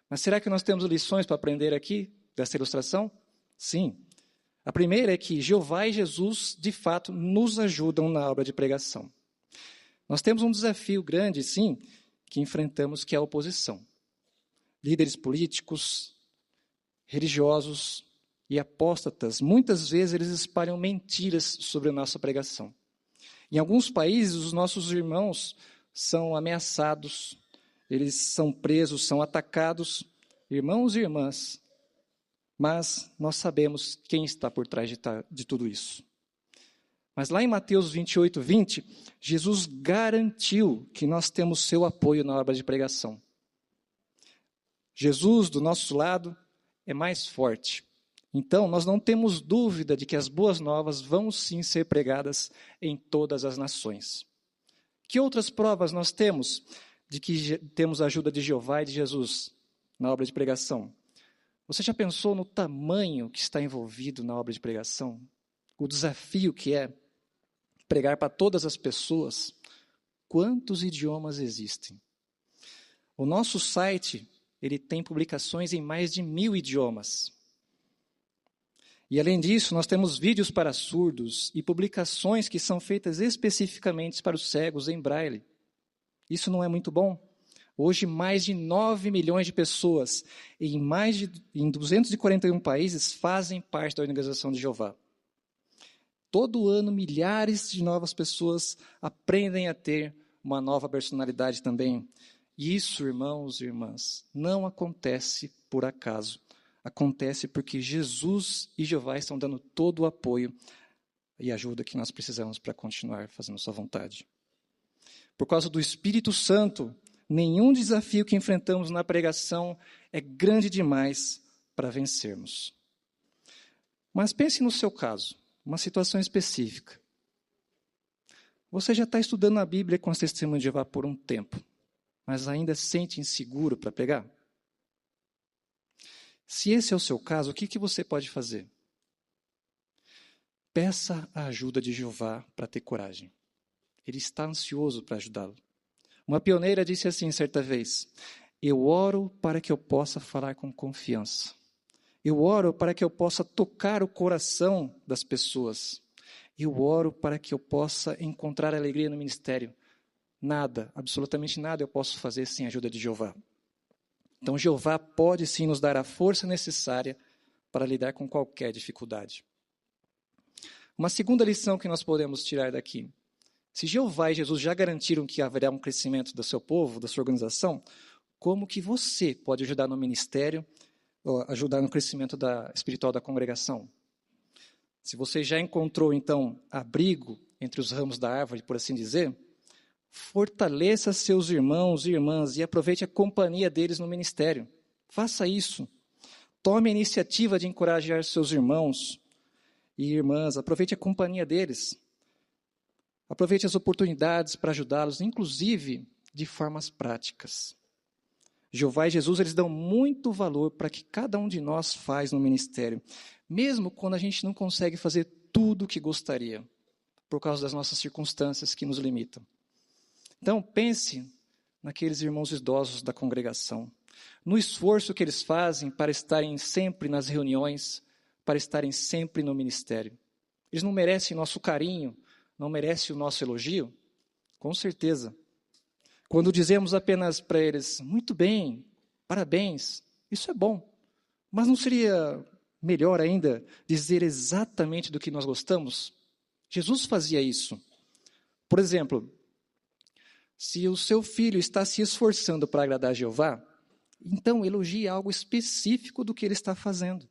Mas será que nós temos lições para aprender aqui dessa ilustração? Sim. A primeira é que Jeová e Jesus, de fato, nos ajudam na obra de pregação. Nós temos um desafio grande, sim, que enfrentamos, que é a oposição. Líderes políticos, religiosos e apóstatas, muitas vezes eles espalham mentiras sobre a nossa pregação. Em alguns países, os nossos irmãos são ameaçados, eles são presos, são atacados, irmãos e irmãs. Mas nós sabemos quem está por trás de tudo isso. Mas lá em Mateus 28, 20, Jesus garantiu que nós temos seu apoio na obra de pregação. Jesus, do nosso lado, é mais forte. Então, nós não temos dúvida de que as boas novas vão sim ser pregadas em todas as nações. Que outras provas nós temos de que temos a ajuda de Jeová e de Jesus na obra de pregação? Você já pensou no tamanho que está envolvido na obra de pregação? O desafio que é pregar para todas as pessoas? Quantos idiomas existem? O nosso site, ele tem publicações em mais de 1000 idiomas. E além disso, nós temos vídeos para surdos e publicações que são feitas especificamente para os cegos em braille. Isso não é muito bom? Hoje, mais de 9 milhões de pessoas em 241 países fazem parte da organização de Jeová. Todo ano, milhares de novas pessoas aprendem a ter uma nova personalidade também. E isso, irmãos e irmãs, não acontece por acaso. Acontece porque Jesus e Jeová estão dando todo o apoio e ajuda que nós precisamos para continuar fazendo sua vontade. Por causa do Espírito Santo, nenhum desafio que enfrentamos na pregação é grande demais para vencermos. Mas pense no seu caso, uma situação específica. Você já está estudando a Bíblia com as Testemunhas de Jeová por um tempo, mas ainda se sente inseguro para pregar? Se esse é o seu caso, o que você pode fazer? Peça a ajuda de Jeová para ter coragem. Ele está ansioso para ajudá-lo. Uma pioneira disse assim certa vez: eu oro para que eu possa falar com confiança. Eu oro para que eu possa tocar o coração das pessoas. Eu oro para que eu possa encontrar alegria no ministério. Nada, absolutamente nada eu posso fazer sem a ajuda de Jeová. Então Jeová pode sim nos dar a força necessária para lidar com qualquer dificuldade. Uma segunda lição que nós podemos tirar daqui. Se Jeová e Jesus já garantiram que haverá um crescimento do seu povo, da sua organização, como que você pode ajudar no ministério, ou ajudar no crescimento espiritual da congregação? Se você já encontrou, então, abrigo entre os ramos da árvore, por assim dizer, fortaleça seus irmãos e irmãs e aproveite a companhia deles no ministério. Faça isso. Tome a iniciativa de encorajar seus irmãos e irmãs, aproveite a companhia deles. Aproveite as oportunidades para ajudá-los, inclusive de formas práticas. Jeová e Jesus, eles dão muito valor para que cada um de nós faz no ministério, mesmo quando a gente não consegue fazer tudo o que gostaria, por causa das nossas circunstâncias que nos limitam. Então, pense naqueles irmãos idosos da congregação, no esforço que eles fazem para estarem sempre nas reuniões, para estarem sempre no ministério. Eles não merecem nosso carinho, não merecem o nosso elogio? Com certeza. Quando dizemos apenas para eles, muito bem, parabéns, isso é bom. Mas não seria melhor ainda dizer exatamente do que nós gostamos? Jesus fazia isso. Por exemplo, se o seu filho está se esforçando para agradar a Jeová, então elogie algo específico do que ele está fazendo.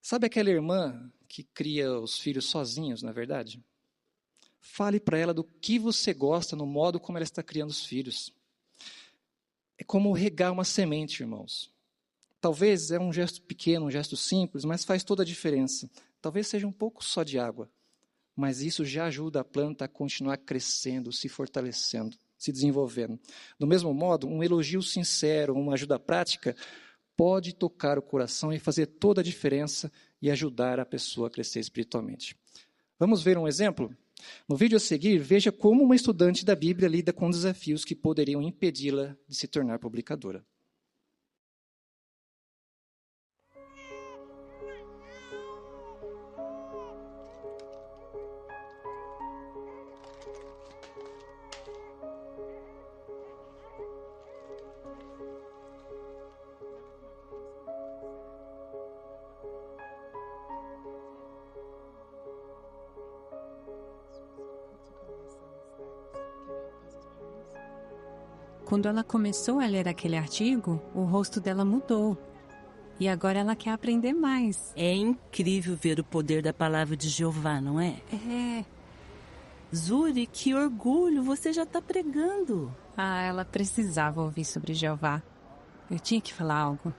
Sabe aquela irmã que cria os filhos sozinhos, não é verdade? Fale para ela do que você gosta no modo como ela está criando os filhos. É como regar uma semente, irmãos. Talvez é um gesto pequeno, um gesto simples, mas faz toda a diferença. Talvez seja um pouco só de água, mas isso já ajuda a planta a continuar crescendo, se fortalecendo, se desenvolvendo. Do mesmo modo, um elogio sincero, uma ajuda prática, pode tocar o coração e fazer toda a diferença e ajudar a pessoa a crescer espiritualmente. Vamos ver um exemplo? No vídeo a seguir, veja como uma estudante da Bíblia lida com desafios que poderiam impedi-la de se tornar publicadora. Quando ela começou a ler aquele artigo, o rosto dela mudou. E agora ela quer aprender mais. É incrível ver o poder da palavra de Jeová, não é? É. Zuri, que orgulho, você já está pregando. Ah, ela precisava ouvir sobre Jeová. Eu tinha que falar algo.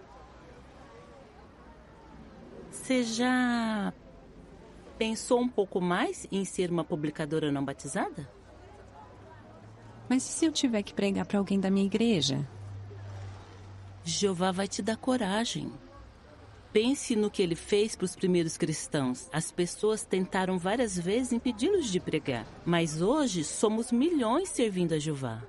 Você já pensou um pouco mais em ser uma publicadora não batizada? Mas e se eu tiver que pregar para alguém da minha igreja? Jeová vai te dar coragem. Pense no que ele fez para os primeiros cristãos. As pessoas tentaram várias vezes impedi-los de pregar, mas hoje somos milhões servindo a Jeová.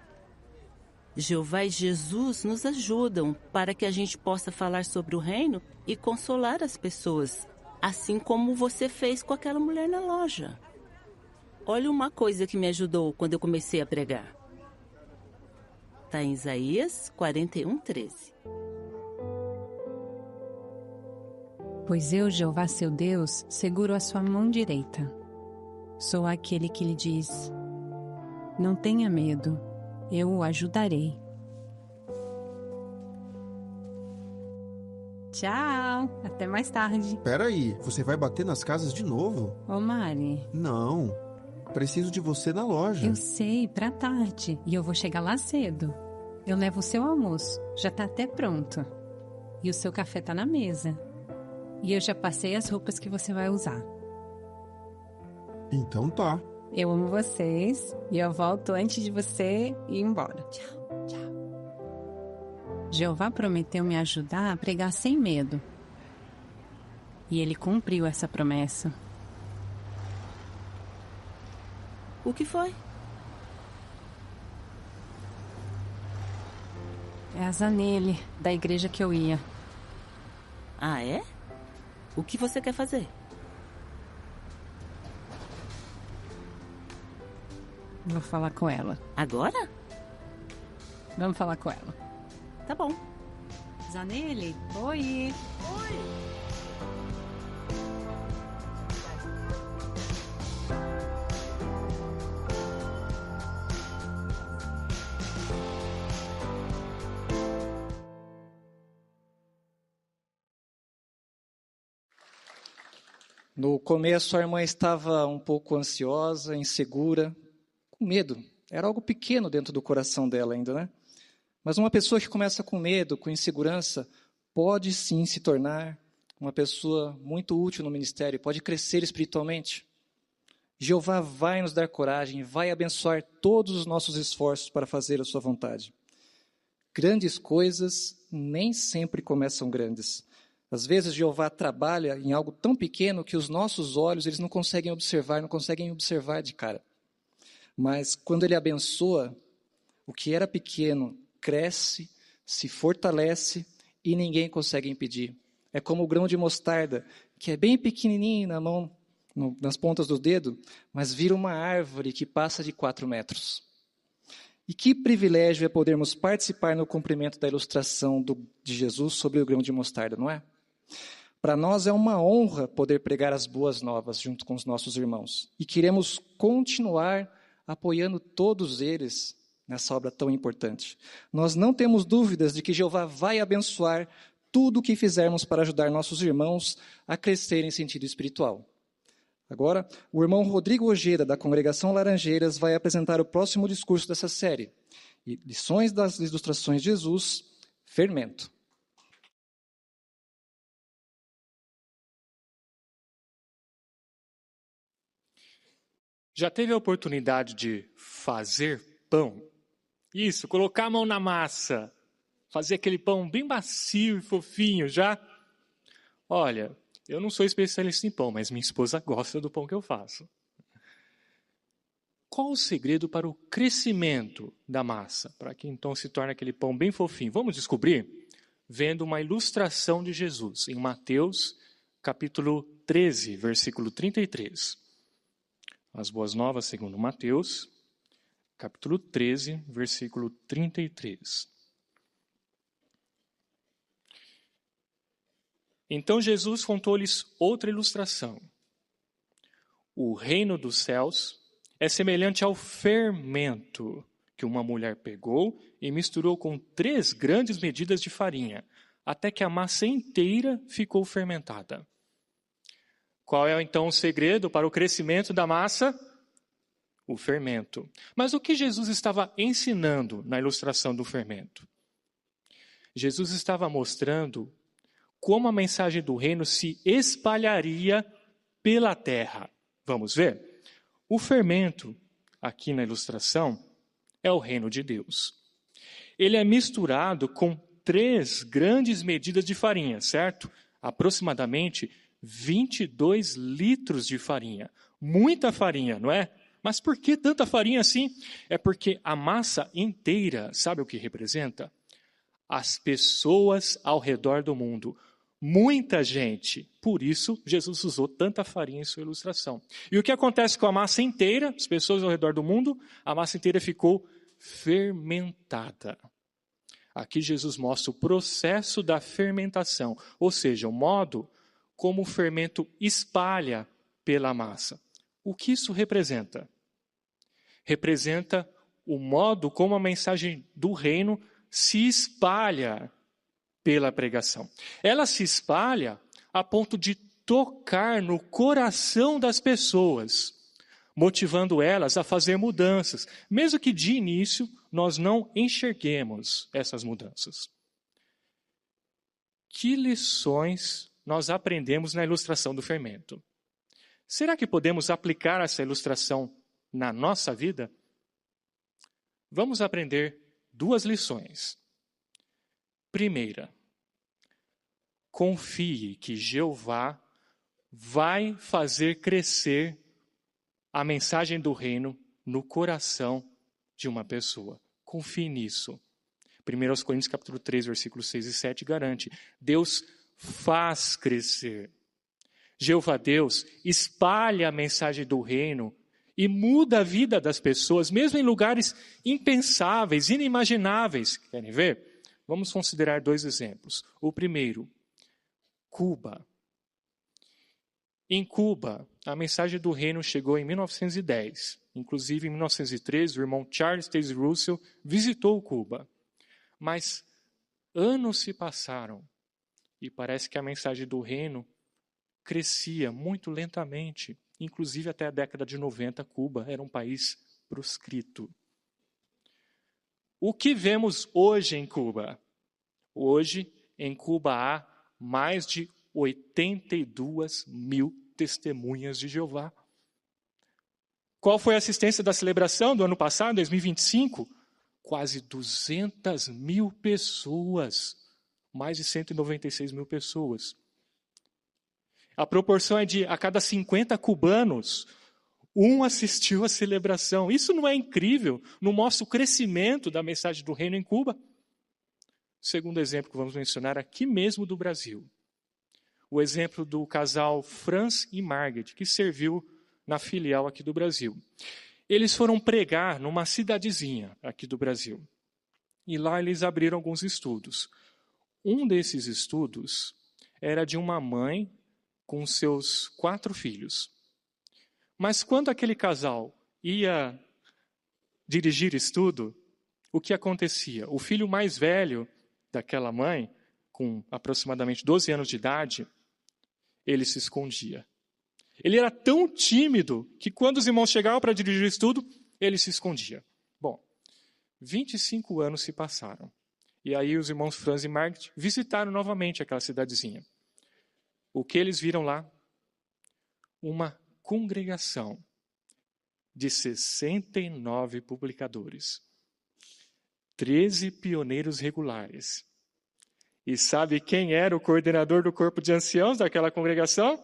Jeová e Jesus nos ajudam para que a gente possa falar sobre o reino e consolar as pessoas, assim como você fez com aquela mulher na loja. Olha uma coisa que me ajudou quando eu comecei a pregar. Está em Isaías 41:13. Pois eu, Jeová seu Deus, seguro a sua mão direita. Sou aquele que lhe diz: não tenha medo, eu o ajudarei. Tchau, até mais tarde. Peraí, você vai bater nas casas de novo? Ô, Mari. Não, preciso de você na loja. Eu sei, pra tarde. E eu vou chegar lá cedo. Eu levo o seu almoço, já tá até pronto. E o seu café tá na mesa. E eu já passei as roupas que você vai usar. Então tá. Eu amo vocês e eu volto antes de você ir embora. Tchau, tchau. Jeová prometeu me ajudar a pregar sem medo. E ele cumpriu essa promessa. O que foi? É a Zanele, da igreja que eu ia. Ah, é? O que você quer fazer? Vou falar com ela. Agora? Vamos falar com ela. Tá bom. Zanele, oi. No começo, a irmã estava um pouco ansiosa, insegura, com medo. Era algo pequeno dentro do coração dela ainda, né? Mas uma pessoa que começa com medo, com insegurança, pode sim se tornar uma pessoa muito útil no ministério, pode crescer espiritualmente. Jeová vai nos dar coragem, vai abençoar todos os nossos esforços para fazer a sua vontade. Grandes coisas nem sempre começam grandes. Às vezes, Jeová trabalha em algo tão pequeno que os nossos olhos eles não conseguem observar de cara. Mas, quando Ele abençoa, o que era pequeno cresce, se fortalece e ninguém consegue impedir. É como o grão de mostarda, que é bem pequenininho na mão, nas pontas do dedo, mas vira uma árvore que passa de 4 metros. E que privilégio é podermos participar no cumprimento da ilustração de Jesus sobre o grão de mostarda, não é? Para nós é uma honra poder pregar as boas novas junto com os nossos irmãos. E queremos continuar apoiando todos eles nessa obra tão importante. Nós não temos dúvidas de que Jeová vai abençoar tudo o que fizermos para ajudar nossos irmãos a crescer em sentido espiritual. Agora, o irmão Rodrigo Ojeda, da Congregação Laranjeiras, vai apresentar o próximo discurso dessa série. Lições das Ilustrações de Jesus, Fermento. Já teve a oportunidade de fazer pão? Isso, colocar a mão na massa. Fazer aquele pão bem macio e fofinho, já? Olha, eu não sou especialista em pão, mas minha esposa gosta do pão que eu faço. Qual o segredo para o crescimento da massa? Para que então se torne aquele pão bem fofinho? Vamos descobrir vendo uma ilustração de Jesus em Mateus, capítulo 13, versículo 33. As Boas Novas segundo Mateus, capítulo 13, versículo 33. Então Jesus contou-lhes outra ilustração. O reino dos céus é semelhante ao fermento que uma mulher pegou e misturou com 3 grandes medidas de farinha, até que a massa inteira ficou fermentada. Qual é então o segredo para o crescimento da massa? O fermento. Mas o que Jesus estava ensinando na ilustração do fermento? Jesus estava mostrando como a mensagem do reino se espalharia pela terra. Vamos ver? O fermento, aqui na ilustração, é o reino de Deus. Ele é misturado com 3 grandes medidas de farinha, certo? Aproximadamente 22 litros de farinha. Muita farinha, não é? Mas por que tanta farinha assim? É porque a massa inteira, sabe o que representa? As pessoas ao redor do mundo. Muita gente. Por isso, Jesus usou tanta farinha em sua ilustração. E o que acontece com a massa inteira, as pessoas ao redor do mundo? A massa inteira ficou fermentada. Aqui Jesus mostra o processo da fermentação, ou seja, o modo como o fermento espalha pela massa. O que isso representa? Representa o modo como a mensagem do reino se espalha pela pregação. Ela se espalha a ponto de tocar no coração das pessoas, motivando elas a fazer mudanças, mesmo que de início nós não enxerguemos essas mudanças. Que lições nós aprendemos na ilustração do fermento? Será que podemos aplicar essa ilustração na nossa vida? Vamos aprender 2 lições. Primeira, confie que Jeová vai fazer crescer a mensagem do reino no coração de uma pessoa. Confie nisso. 1 Coríntios capítulo 3, versículos 6 e 7 garante: Deus faz crescer. Jeová Deus espalha a mensagem do reino e muda a vida das pessoas, mesmo em lugares impensáveis, inimagináveis. Querem ver? Vamos considerar 2 exemplos. O primeiro, Cuba. Em Cuba, a mensagem do reino chegou em 1910. Inclusive, em 1913, o irmão Charles Taze Russell visitou Cuba. Mas anos se passaram e parece que a mensagem do reino crescia muito lentamente. Inclusive, até a década de 90, Cuba era um país proscrito. O que vemos hoje em Cuba? Hoje, em Cuba, há mais de 82 mil testemunhas de Jeová. Qual foi a assistência da celebração do ano passado, 2025? Quase 200 mil pessoas. Mais de 196 mil pessoas. A proporção é de a cada 50 cubanos, um assistiu à celebração. Isso não é incrível? Não mostra o crescimento da mensagem do reino em Cuba? Segundo exemplo que vamos mencionar aqui mesmo do Brasil. O exemplo do casal Franz e Margaret, que serviu na filial aqui do Brasil. Eles foram pregar numa cidadezinha aqui do Brasil. E lá eles abriram alguns estudos. Um desses estudos era de uma mãe com seus 4 filhos. Mas quando aquele casal ia dirigir estudo, o que acontecia? O filho mais velho daquela mãe, com aproximadamente 12 anos de idade, ele se escondia. Ele era tão tímido que quando os irmãos chegavam para dirigir o estudo, ele se escondia. Bom, 25 anos se passaram. E aí os irmãos Franz e Margaret visitaram novamente aquela cidadezinha. O que eles viram lá? Uma congregação de 69 publicadores. 13 pioneiros regulares. E sabe quem era o coordenador do corpo de anciãos daquela congregação?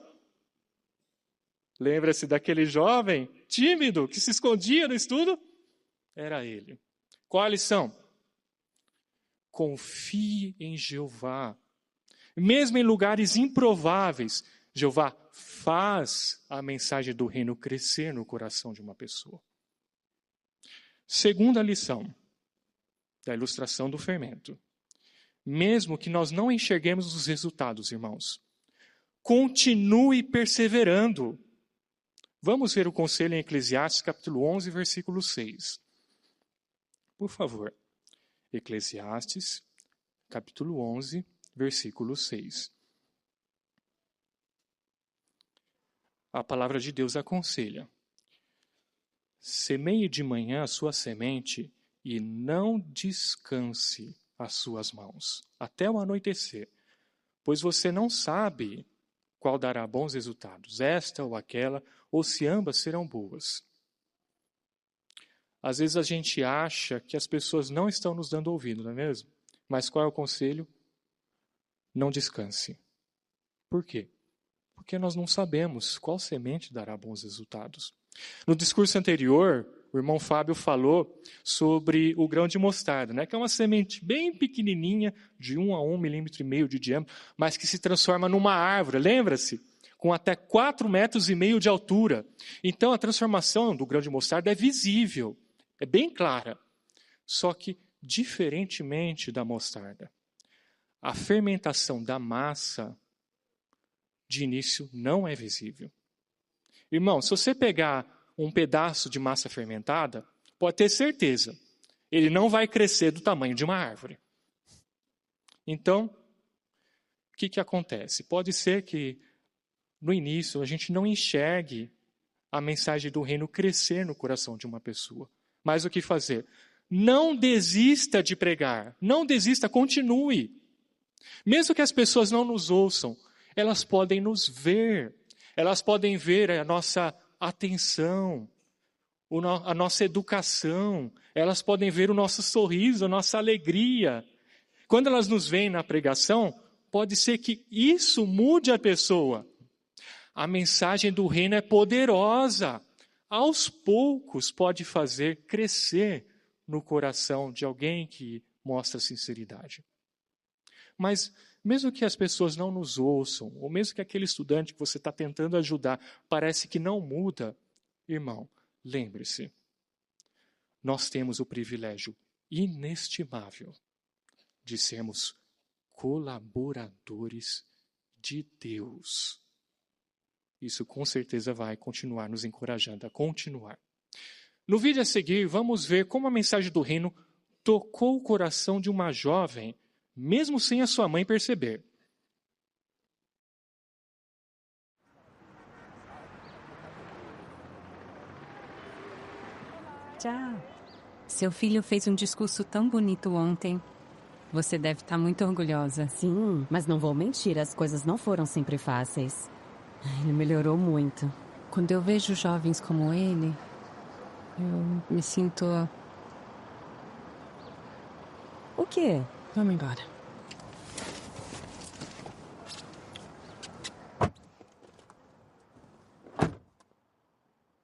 Lembra-se daquele jovem tímido que se escondia no estudo? Era ele. Qual a lição? Confie em Jeová. Mesmo em lugares improváveis, Jeová faz a mensagem do reino crescer no coração de uma pessoa. Segunda lição da ilustração do fermento. Mesmo que nós não enxerguemos os resultados, irmãos, continue perseverando. Vamos ver o conselho em Eclesiastes, capítulo 11, versículo 6. Por favor. Eclesiastes, capítulo 11, versículo 6. A palavra de Deus aconselha: semeie de manhã a sua semente e não descanse as suas mãos, até o anoitecer, pois você não sabe qual dará bons resultados, esta ou aquela, ou se ambas serão boas. Às vezes a gente acha que as pessoas não estão nos dando ouvido, não é mesmo? Mas qual é o conselho? Não descanse. Por quê? Porque nós não sabemos qual semente dará bons resultados. No discurso anterior, o irmão Fábio falou sobre o grão de mostarda, né? Que é uma semente bem pequenininha, de 1 a 1,5 milímetros de diâmetro, mas que se transforma numa árvore, lembra-se? Com até 4,5 metros de altura. Então a transformação do grão de mostarda é visível, é bem clara. Só que, diferentemente da mostarda, a fermentação da massa, de início, não é visível. Irmão, se você pegar um pedaço de massa fermentada, pode ter certeza, ele não vai crescer do tamanho de uma árvore. Então, que acontece? Pode ser que, no início, a gente não enxergue a mensagem do reino crescer no coração de uma pessoa. Mas o que fazer? Não desista de pregar. Não desista, continue. Mesmo que as pessoas não nos ouçam, elas podem nos ver. Elas podem ver a nossa atenção, a nossa educação. Elas podem ver o nosso sorriso, a nossa alegria. Quando elas nos veem na pregação, pode ser que isso mude a pessoa. A mensagem do reino é poderosa. Aos poucos pode fazer crescer no coração de alguém que mostra sinceridade. Mas mesmo que as pessoas não nos ouçam, ou mesmo que aquele estudante que você está tentando ajudar parece que não muda, irmão, lembre-se, nós temos o privilégio inestimável de sermos colaboradores de Deus. Isso com certeza vai continuar nos encorajando a continuar. No vídeo a seguir, vamos ver como a mensagem do reino tocou o coração de uma jovem, mesmo sem a sua mãe perceber. Tchau. Seu filho fez um discurso tão bonito ontem. Você deve estar muito orgulhosa. Sim, mas não vou mentir, as coisas não foram sempre fáceis. Ele melhorou muito. Quando eu vejo jovens como ele, eu me sinto... O quê? Vamos embora.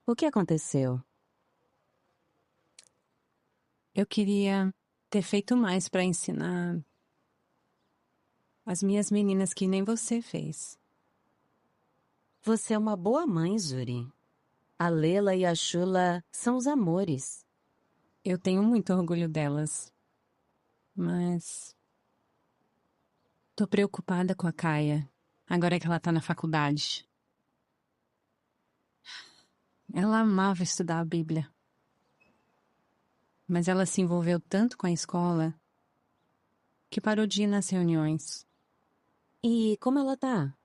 O que aconteceu? Eu queria ter feito mais para ensinar as minhas meninas que nem você fez. Você é uma boa mãe, Zuri. A Lela e a Shula são os amores. Eu tenho muito orgulho delas. Mas... tô preocupada com a Kaia, agora que ela tá na faculdade. Ela amava estudar a Bíblia. Mas ela se envolveu tanto com a escola que parou de ir nas reuniões. E como ela tá?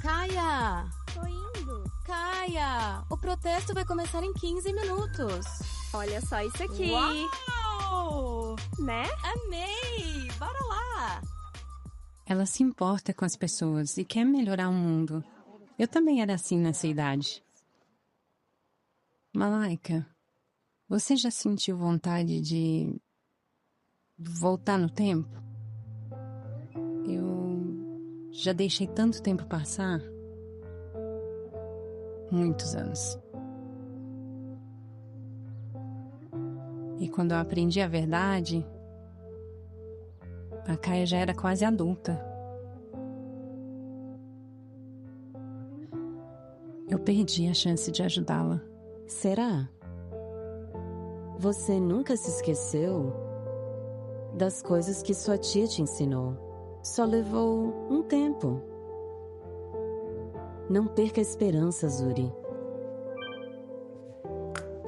Kaia! Tô indo. Kaia, o protesto vai começar em 15 minutos. Olha só isso aqui. Uau! Né? Amei! Bora lá! Ela se importa com as pessoas e quer melhorar o mundo. Eu também era assim nessa idade. Malaika, você já sentiu vontade de voltar no tempo? Eu já deixei tanto tempo passar. Muitos anos. E quando eu aprendi a verdade, a Kaia já era quase adulta. Eu perdi a chance de ajudá-la. Será? Você nunca se esqueceu das coisas que sua tia te ensinou. Só levou um tempo. Não perca a esperança, Zuri.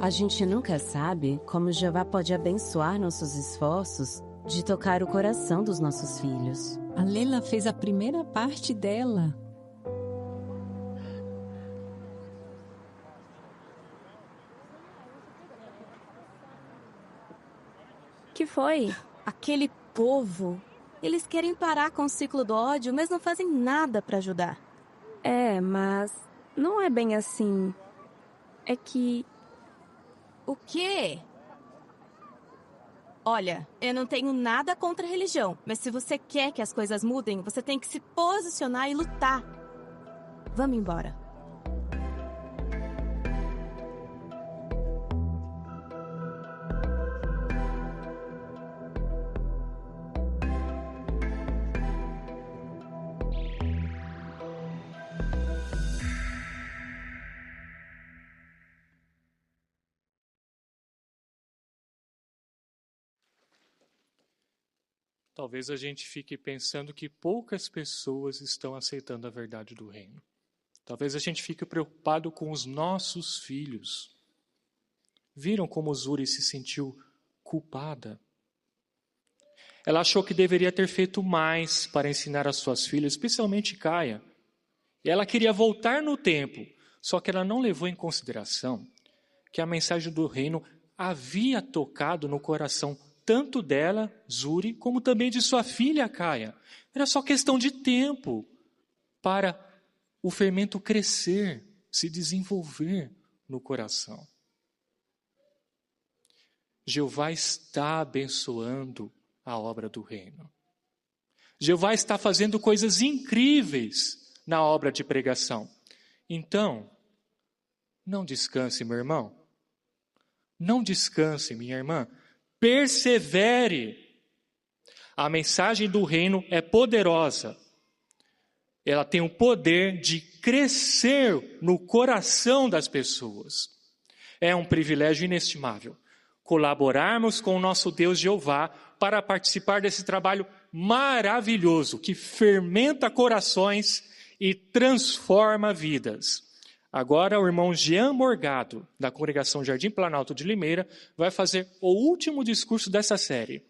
A gente nunca sabe como Jeová pode abençoar nossos esforços de tocar o coração dos nossos filhos. A Lela fez a primeira parte dela. Que foi? Aquele povo. Eles querem parar com o ciclo do ódio, mas não fazem nada pra ajudar. É, mas não é bem assim. É que... O quê? Olha, eu não tenho nada contra a religião, mas se você quer que as coisas mudem, você tem que se posicionar e lutar. Vamos embora. Talvez a gente fique pensando que poucas pessoas estão aceitando a verdade do reino. Talvez a gente fique preocupado com os nossos filhos. Viram como Zuri se sentiu culpada? Ela achou que deveria ter feito mais para ensinar as suas filhas, especialmente Caia. E ela queria voltar no tempo, só que ela não levou em consideração que a mensagem do reino havia tocado no coração tanto dela, Zuri, como também de sua filha, Caia. Era só questão de tempo para o fermento crescer, se desenvolver no coração. Jeová está abençoando a obra do reino. Jeová está fazendo coisas incríveis na obra de pregação. Então, não descanse, meu irmão. Não descanse, minha irmã. Persevere. A mensagem do reino é poderosa. Ela tem o poder de crescer no coração das pessoas. É um privilégio inestimável colaborarmos com o nosso Deus Jeová para participar desse trabalho maravilhoso que fermenta corações e transforma vidas. Agora o irmão Jean Morgado, da Congregação Jardim Planalto de Limeira, vai fazer o último discurso dessa série.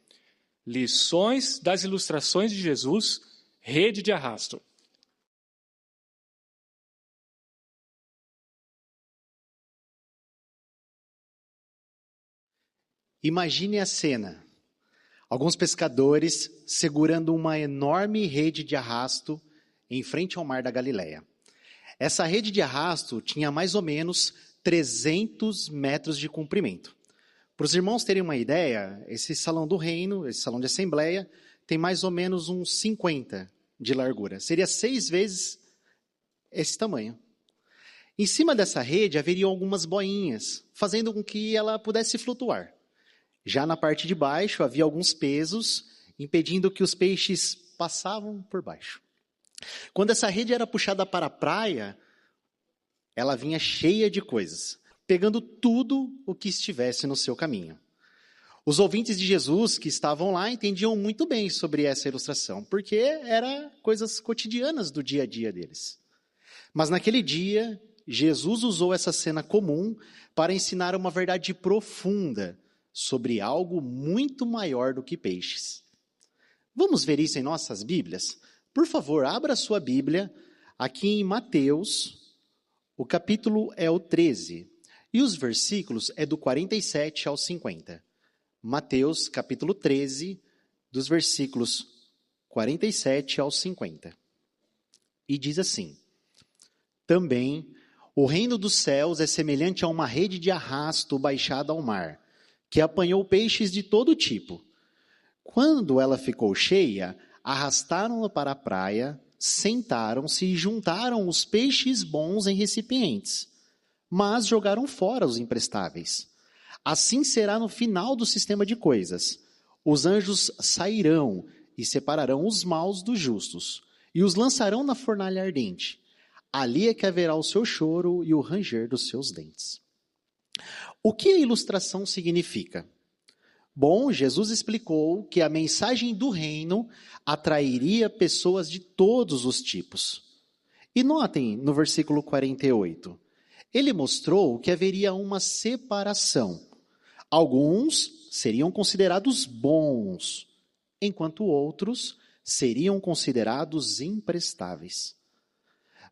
Lições das Ilustrações de Jesus, Rede de Arrasto. Imagine a cena. Alguns pescadores segurando uma enorme rede de arrasto em frente ao mar da Galileia. Essa rede de arrasto tinha mais ou menos 300 metros de comprimento. Para os irmãos terem uma ideia, esse salão do reino, esse salão de assembleia, tem mais ou menos uns 50 de largura. Seria 6 vezes esse tamanho. Em cima dessa rede haveriam algumas boinhas, fazendo com que ela pudesse flutuar. Já na parte de baixo havia alguns pesos, impedindo que os peixes passavam por baixo. Quando essa rede era puxada para a praia, ela vinha cheia de coisas, pegando tudo o que estivesse no seu caminho. Os ouvintes de Jesus que estavam lá entendiam muito bem sobre essa ilustração, porque eram coisas cotidianas do dia a dia deles. Mas naquele dia, Jesus usou essa cena comum para ensinar uma verdade profunda sobre algo muito maior do que peixes. Vamos ver isso em nossas Bíblias? Por favor, abra sua Bíblia aqui em Mateus, o capítulo é o 13, e os versículos é do 47 ao 50. Mateus, capítulo 13, dos versículos 47 ao 50. E diz assim: Também o reino dos céus é semelhante a uma rede de arrasto baixada ao mar, que apanhou peixes de todo tipo. Quando ela ficou cheia, arrastaram-na para a praia, sentaram-se e juntaram os peixes bons em recipientes, mas jogaram fora os imprestáveis. Assim será no final do sistema de coisas. Os anjos sairão e separarão os maus dos justos, e os lançarão na fornalha ardente. Ali é que haverá o seu choro e o ranger dos seus dentes. O que a ilustração significa? Bom, Jesus explicou que a mensagem do reino atrairia pessoas de todos os tipos. E notem no versículo 48, ele mostrou que haveria uma separação. Alguns seriam considerados bons, enquanto outros seriam considerados imprestáveis.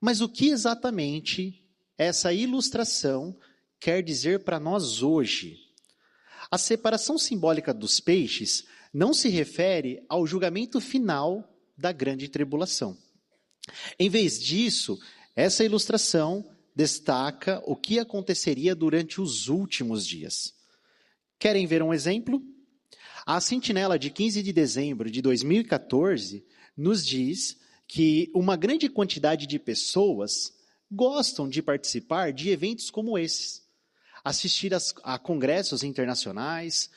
Mas o que exatamente essa ilustração quer dizer para nós hoje? A separação simbólica dos peixes não se refere ao julgamento final da grande tribulação. Em vez disso, essa ilustração destaca o que aconteceria durante os últimos dias. Querem ver um exemplo? A sentinela de 15 de dezembro de 2014 nos diz que uma grande quantidade de pessoas gostam de participar de eventos como esses. Assistir a congressos internacionais.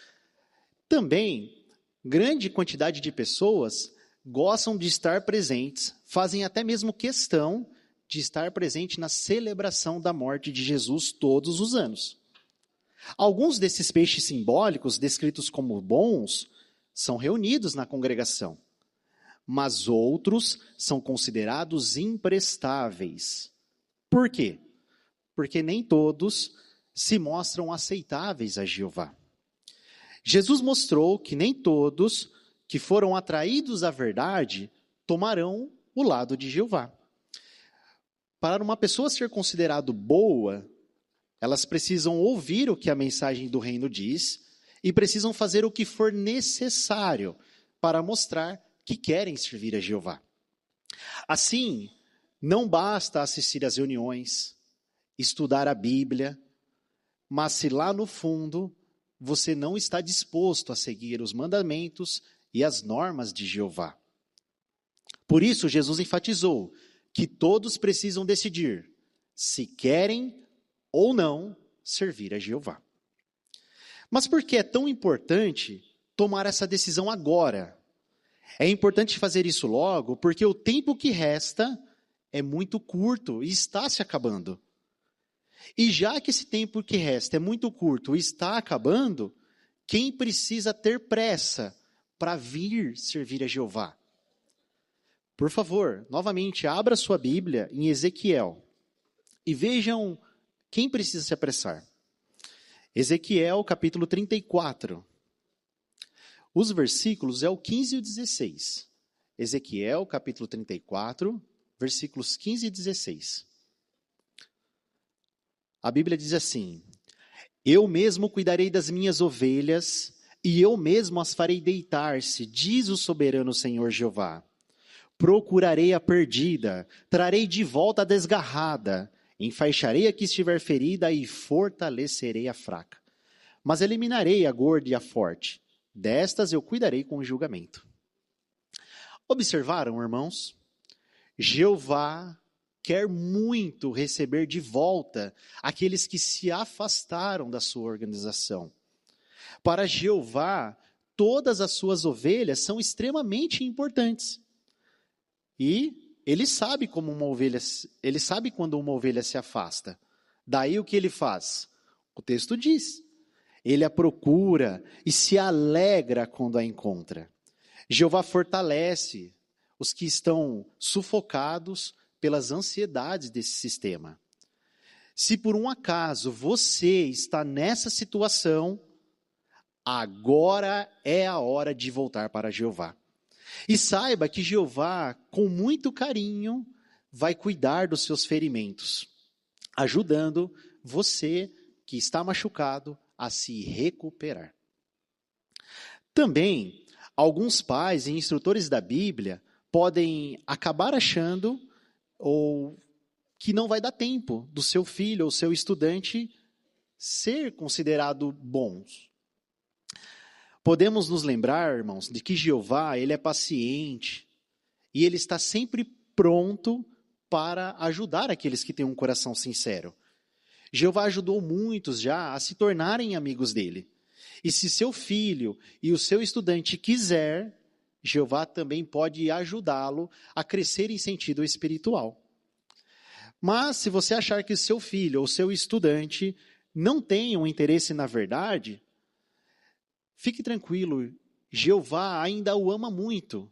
Também, grande quantidade de pessoas gostam de estar presentes, fazem até mesmo questão de estar presente na celebração da morte de Jesus todos os anos. Alguns desses peixes simbólicos, descritos como bons, são reunidos na congregação, mas outros são considerados imprestáveis. Por quê? Porque nem todos se mostram aceitáveis a Jeová. Jesus mostrou que nem todos que foram atraídos à verdade tomarão o lado de Jeová. Para uma pessoa ser considerada boa, elas precisam ouvir o que a mensagem do reino diz e precisam fazer o que for necessário para mostrar que querem servir a Jeová. Assim, não basta assistir às reuniões, estudar a Bíblia, mas se lá no fundo você não está disposto a seguir os mandamentos e as normas de Jeová. Por isso, Jesus enfatizou que todos precisam decidir se querem ou não servir a Jeová. Mas por que é tão importante tomar essa decisão agora? É importante fazer isso logo, porque o tempo que resta é muito curto e está se acabando. E já que esse tempo que resta é muito curto e está acabando, quem precisa ter pressa para vir servir a Jeová? Por favor, novamente, abra sua Bíblia em Ezequiel e vejam quem precisa se apressar. Ezequiel, capítulo 34. Os versículos é o 15 e o 16. Ezequiel, capítulo 34, versículos 15 e 16. A Bíblia diz assim: Eu mesmo cuidarei das minhas ovelhas, e eu mesmo as farei deitar-se, diz o soberano Senhor Jeová. Procurarei a perdida, trarei de volta a desgarrada, enfaixarei a que estiver ferida e fortalecerei a fraca. Mas eliminarei a gorda e a forte. Destas eu cuidarei com julgamento. Observaram, irmãos? Jeová quer muito receber de volta aqueles que se afastaram da sua organização. Para Jeová, todas as suas ovelhas são extremamente importantes. E ele sabe como ele sabe quando uma ovelha se afasta. Daí o que ele faz? O texto diz: ele a procura e se alegra quando a encontra. Jeová fortalece os que estão sufocados pelas ansiedades desse sistema. Se por um acaso você está nessa situação, agora é a hora de voltar para Jeová. E saiba que Jeová, com muito carinho, vai cuidar dos seus ferimentos, ajudando você que está machucado a se recuperar. Também, alguns pais e instrutores da Bíblia podem acabar achando ou que não vai dar tempo do seu filho ou seu estudante ser considerado bons. Podemos nos lembrar, irmãos, de que Jeová, ele é paciente e ele está sempre pronto para ajudar aqueles que têm um coração sincero. Jeová ajudou muitos já a se tornarem amigos dele. E se seu filho e o seu estudante quiser, Jeová também pode ajudá-lo a crescer em sentido espiritual. Mas se você achar que o seu filho ou seu estudante não tem um interesse na verdade, fique tranquilo, Jeová ainda o ama muito.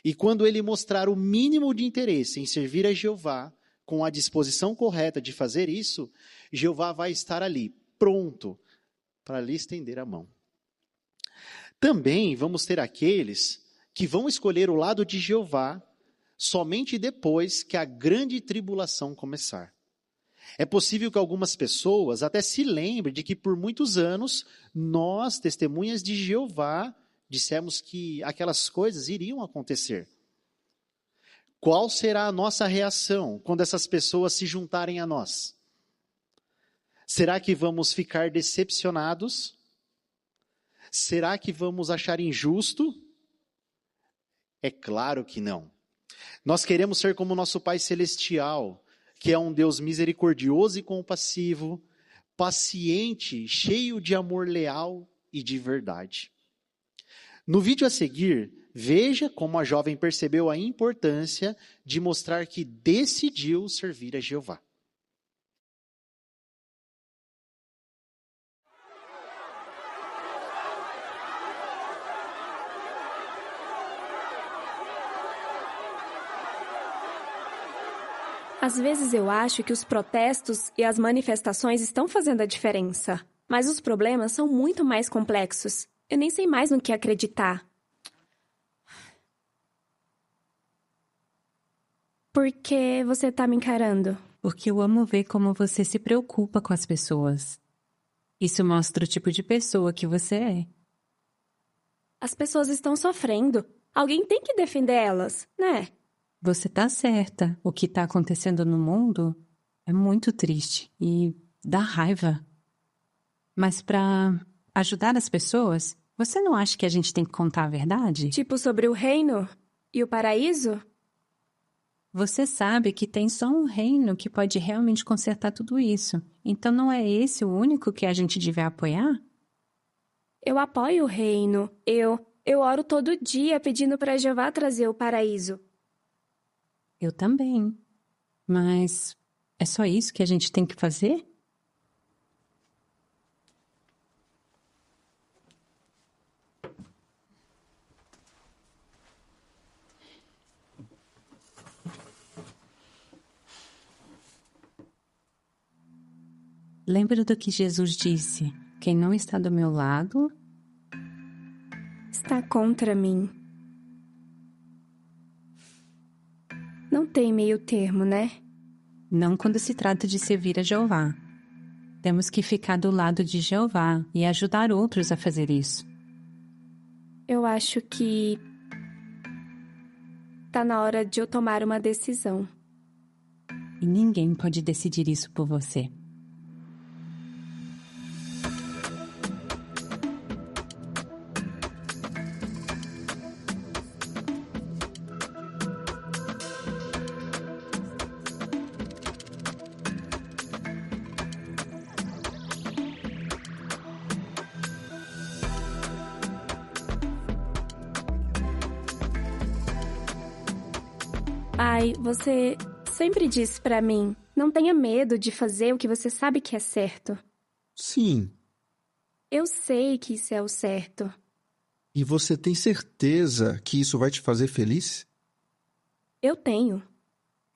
E quando ele mostrar o mínimo de interesse em servir a Jeová, com a disposição correta de fazer isso, Jeová vai estar ali, pronto, para lhe estender a mão. Também vamos ter aqueles que vão escolher o lado de Jeová somente depois que a grande tribulação começar. É possível que algumas pessoas até se lembrem de que por muitos anos nós, testemunhas de Jeová, dissemos que aquelas coisas iriam acontecer. Qual será a nossa reação quando essas pessoas se juntarem a nós? Será que vamos ficar decepcionados? Será que vamos achar injusto? É claro que não. Nós queremos ser como nosso Pai Celestial, que é um Deus misericordioso e compassivo, paciente, cheio de amor leal e de verdade. No vídeo a seguir, veja como a jovem percebeu a importância de mostrar que decidiu servir a Jeová. Às vezes eu acho que os protestos e as manifestações estão fazendo a diferença. Mas os problemas são muito mais complexos. Eu nem sei mais no que acreditar. Por que você tá me encarando? Porque eu amo ver como você se preocupa com as pessoas. Isso mostra o tipo de pessoa que você é. As pessoas estão sofrendo. Alguém tem que defender elas, né? Você tá certa. O que tá acontecendo no mundo é muito triste e dá raiva. Mas pra ajudar as pessoas, você não acha que a gente tem que contar a verdade? Tipo sobre o reino e o paraíso? Você sabe que tem só um reino que pode realmente consertar tudo isso. Então não é esse o único que a gente deve apoiar? Eu apoio o reino. Eu oro todo dia pedindo para Jeová trazer o paraíso. Eu também. Mas é só isso que a gente tem que fazer? Lembra do que Jesus disse? Quem não está do meu lado está contra mim. Não tem meio termo, né? Não quando se trata de servir a Jeová. Temos que ficar do lado de Jeová e ajudar outros a fazer isso. Eu acho que tá na hora de eu tomar uma decisão. E ninguém pode decidir isso por você. Pai, você sempre disse pra mim, não tenha medo de fazer o que você sabe que é certo. Sim. Eu sei que isso é o certo. E você tem certeza que isso vai te fazer feliz? Eu tenho.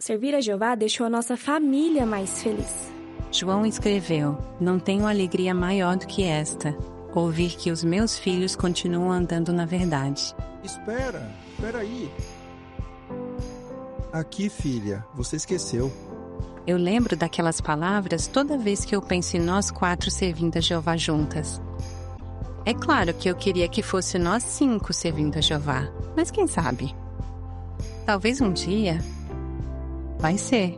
Servir a Jeová deixou a nossa família mais feliz. João escreveu: não tenho alegria maior do que esta, ouvir que os meus filhos continuam andando na verdade. Espera aí. Aqui, filha, você esqueceu. Eu lembro daquelas palavras toda vez que eu penso em nós 4 servindo a Jeová juntas. É claro que eu queria que fosse nós 5 servindo a Jeová, mas quem sabe? Talvez um dia vai ser.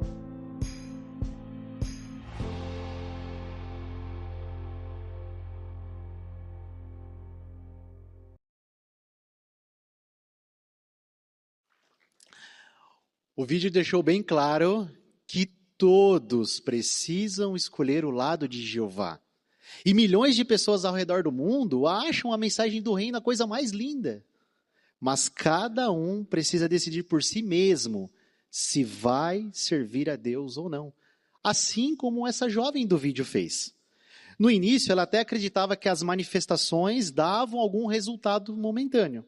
O vídeo deixou bem claro que todos precisam escolher o lado de Jeová. E milhões de pessoas ao redor do mundo acham a mensagem do reino a coisa mais linda. Mas cada um precisa decidir por si mesmo se vai servir a Deus ou não. Assim como essa jovem do vídeo fez. No início, ela até acreditava que as manifestações davam algum resultado momentâneo.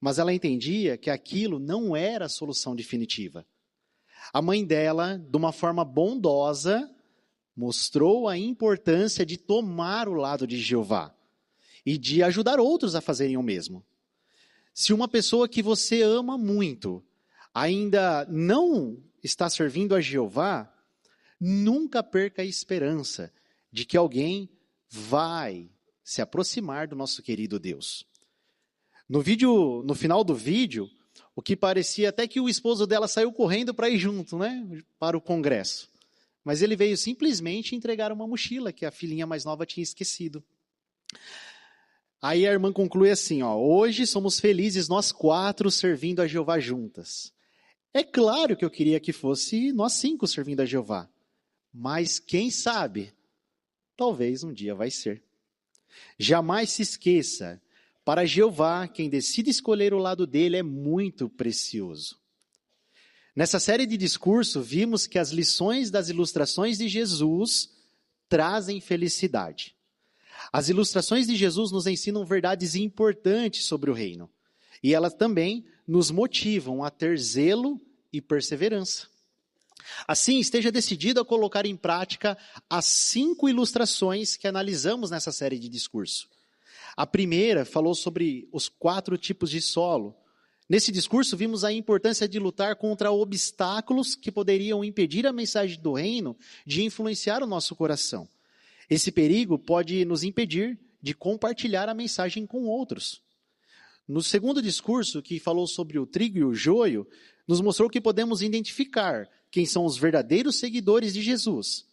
Mas ela entendia que aquilo não era a solução definitiva. A mãe dela, de uma forma bondosa, mostrou a importância de tomar o lado de Jeová e de ajudar outros a fazerem o mesmo. Se uma pessoa que você ama muito ainda não está servindo a Jeová, nunca perca a esperança de que alguém vai se aproximar do nosso querido Deus. No final do vídeo, o que parecia até que o esposo dela saiu correndo para ir junto, né, para o congresso. Mas ele veio simplesmente entregar uma mochila que a filhinha mais nova tinha esquecido. Aí a irmã conclui assim, hoje somos felizes nós 4 servindo a Jeová juntas. É claro que eu queria que fosse nós 5 servindo a Jeová. Mas quem sabe, talvez um dia vai ser. Jamais se esqueça, para Jeová, quem decide escolher o lado dele é muito precioso. Nessa série de discurso, vimos que as lições das ilustrações de Jesus trazem felicidade. As ilustrações de Jesus nos ensinam verdades importantes sobre o reino. E elas também nos motivam a ter zelo e perseverança. Assim, esteja decidido a colocar em prática as 5 ilustrações que analisamos nessa série de discurso. A primeira falou sobre os 4 tipos de solo. Nesse discurso, vimos a importância de lutar contra obstáculos que poderiam impedir a mensagem do reino de influenciar o nosso coração. Esse perigo pode nos impedir de compartilhar a mensagem com outros. No segundo discurso, que falou sobre o trigo e o joio, nos mostrou que podemos identificar quem são os verdadeiros seguidores de Jesus.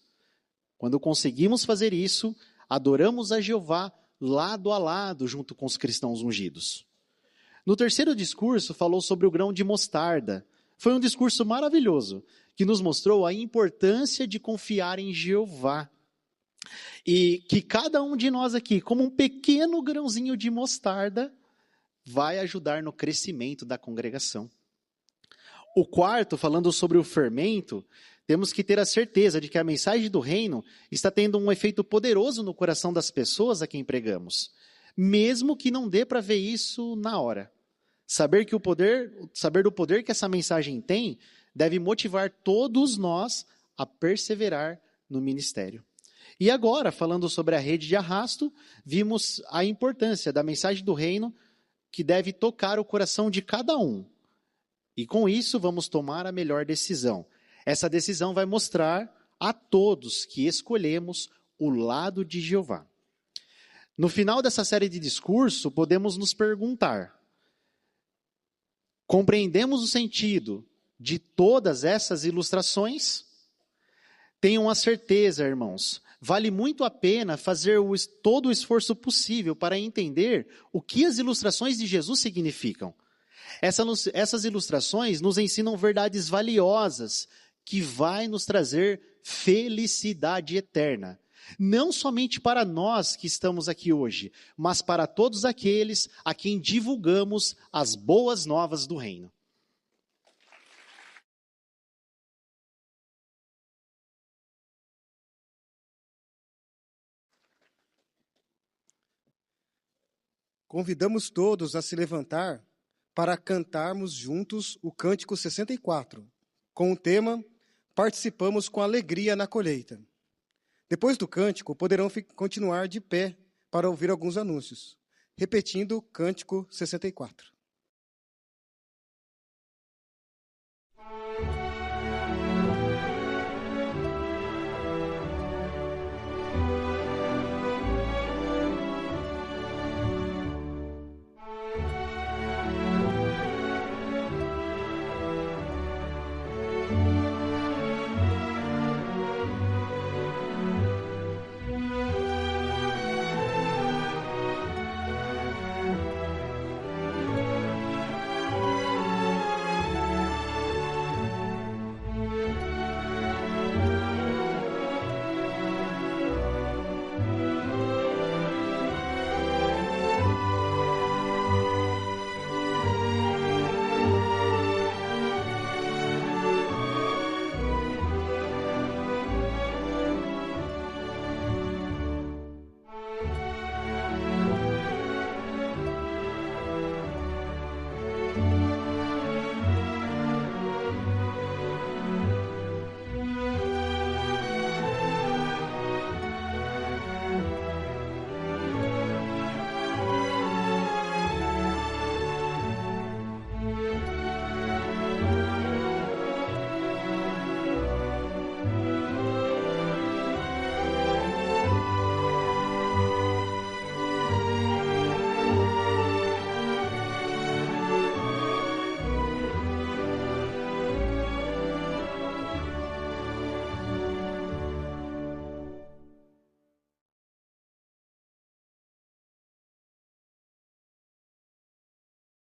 Quando conseguimos fazer isso, adoramos a Jeová lado a lado junto com os cristãos ungidos. No terceiro discurso, falou sobre o grão de mostarda. Foi um discurso maravilhoso, que nos mostrou a importância de confiar em Jeová. E que cada um de nós aqui, como um pequeno grãozinho de mostarda, vai ajudar no crescimento da congregação. O quarto, falando sobre o fermento, temos que ter a certeza de que a mensagem do reino está tendo um efeito poderoso no coração das pessoas a quem pregamos, mesmo que não dê para ver isso na hora. Saber do poder que essa mensagem tem deve motivar todos nós a perseverar no ministério. E agora, falando sobre a rede de arrasto, vimos a importância da mensagem do reino que deve tocar o coração de cada um. E com isso vamos tomar a melhor decisão. Essa decisão vai mostrar a todos que escolhemos o lado de Jeová. No final dessa série de discurso, podemos nos perguntar: compreendemos o sentido de todas essas ilustrações? Tenham a certeza, irmãos, vale muito a pena fazer todo o esforço possível para entender o que as ilustrações de Jesus significam. Essas ilustrações nos ensinam verdades valiosas que vai nos trazer felicidade eterna. Não somente para nós que estamos aqui hoje, mas para todos aqueles a quem divulgamos as boas novas do reino. Convidamos todos a se levantar para cantarmos juntos o Cântico 64, com o tema Participamos com alegria na colheita. Depois do cântico, poderão continuar de pé para ouvir alguns anúncios. Repetindo o Cântico 64.